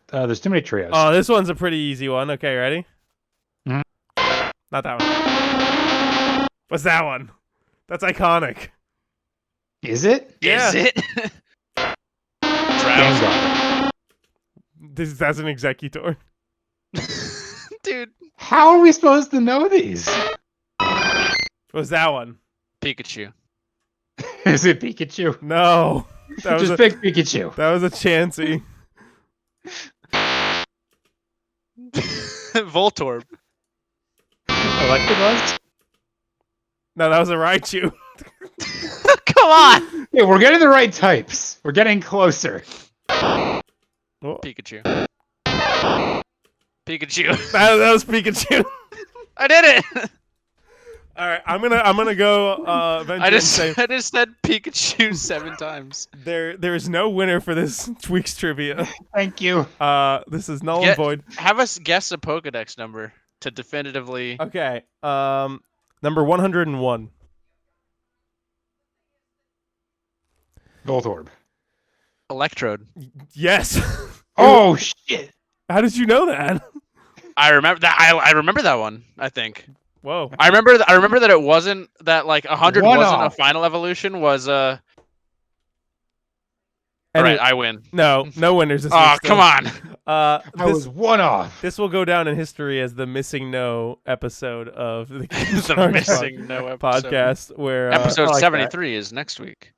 There's too many trios. Oh, this one's a pretty easy one. Okay, ready? Mhm. Not that one. What's that one? That's iconic. Is it? Yeah. Is it? Gengar. That's an Executor. Dude. How are we supposed to know these? What's that one? Pikachu. Is it Pikachu? No. That was Just a, pick Pikachu. that was a Chansey. Voltorb. Electabuzz? No, that was a Raichu. Come on. Yeah, we're getting the right types. We're getting closer. Oh, Pikachu. Pikachu. that was Pikachu. I did it. All right, I'm gonna go. Venture I and just say said Pikachu 7 times. there is no winner for this week's trivia. Thank you. This is null and Get- void. Have us guess a Pokedex number to definitively. Okay. Number 101. Voltorb. Electrode. Yes. Oh shit! How did you know that? I remember that. I remember that one. I think. Whoa. I remember that it wasn't that 100 One wasn't off. a final evolution. Was All Any- right, I win. No winners this Oh, week still. come on. I was one off. This will go down in history as the missing no episode of the The missing no episode. podcast where Episode I like 73 is next week.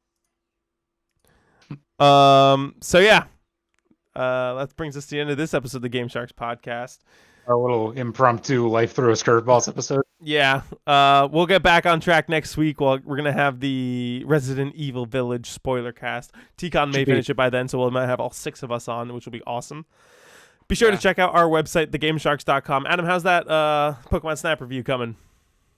so yeah. That brings us to the end of this episode of the Game Sharks podcast. Our little impromptu life throw curveballs episode. Yeah. We'll get back on track next week. We're gonna have the Resident Evil Village spoiler cast. T-Con may Should be. finish it by then, so we might have all 6 of us on, which will be awesome. Be sure to check out our website, thegamesharks.com. Adam, how's that Pokemon Snap review coming?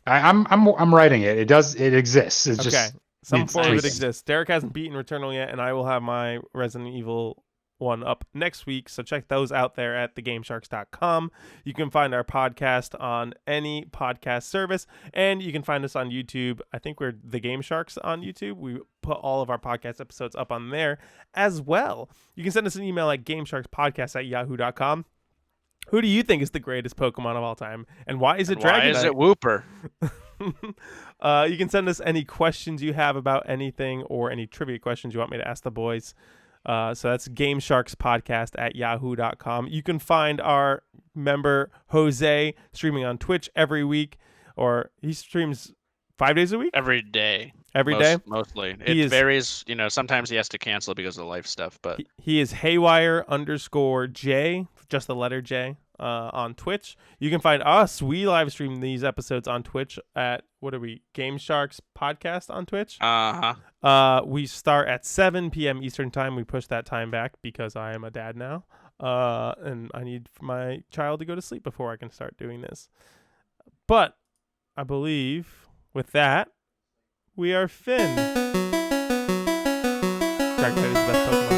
I'm writing it. It exists. It's Okay. just Some needs form of it tweaks. exists. Derek hasn't beaten Returnal yet, and I will have my Resident Evil one up next week, so check those out there at thegamesharks.com. You can find our podcast on any podcast service, and you can find us on YouTube. I think we're The Game Sharks on YouTube. We put all of our podcast episodes up on there as well. You can send us an email at gamesharkspodcast@yahoo.com. Who do you think is the greatest Pokemon of all time, and why is it Dragonite? Why is it Wooper? You can send us any questions you have about anything or any trivia questions you want me to ask the boys. So that's gamesharkspodcast@yahoo.com. You can find our member Jose streaming on Twitch every week, or he streams 5 days a week? Every day. every day. Mostly. He It is- varies. Sometimes he has to cancel because of life stuff. But He is haywire_J, just the letter J, on Twitch. You can find us. We live stream these episodes on Twitch at, what are we, Game Sharks Podcast on Twitch. We start at 7 p.m. Eastern time. We push that time back because I am a dad now, and I need my child to go to sleep before I can start doing this. But I believe with that, we are Finn. Dragonite is the best Pokemon.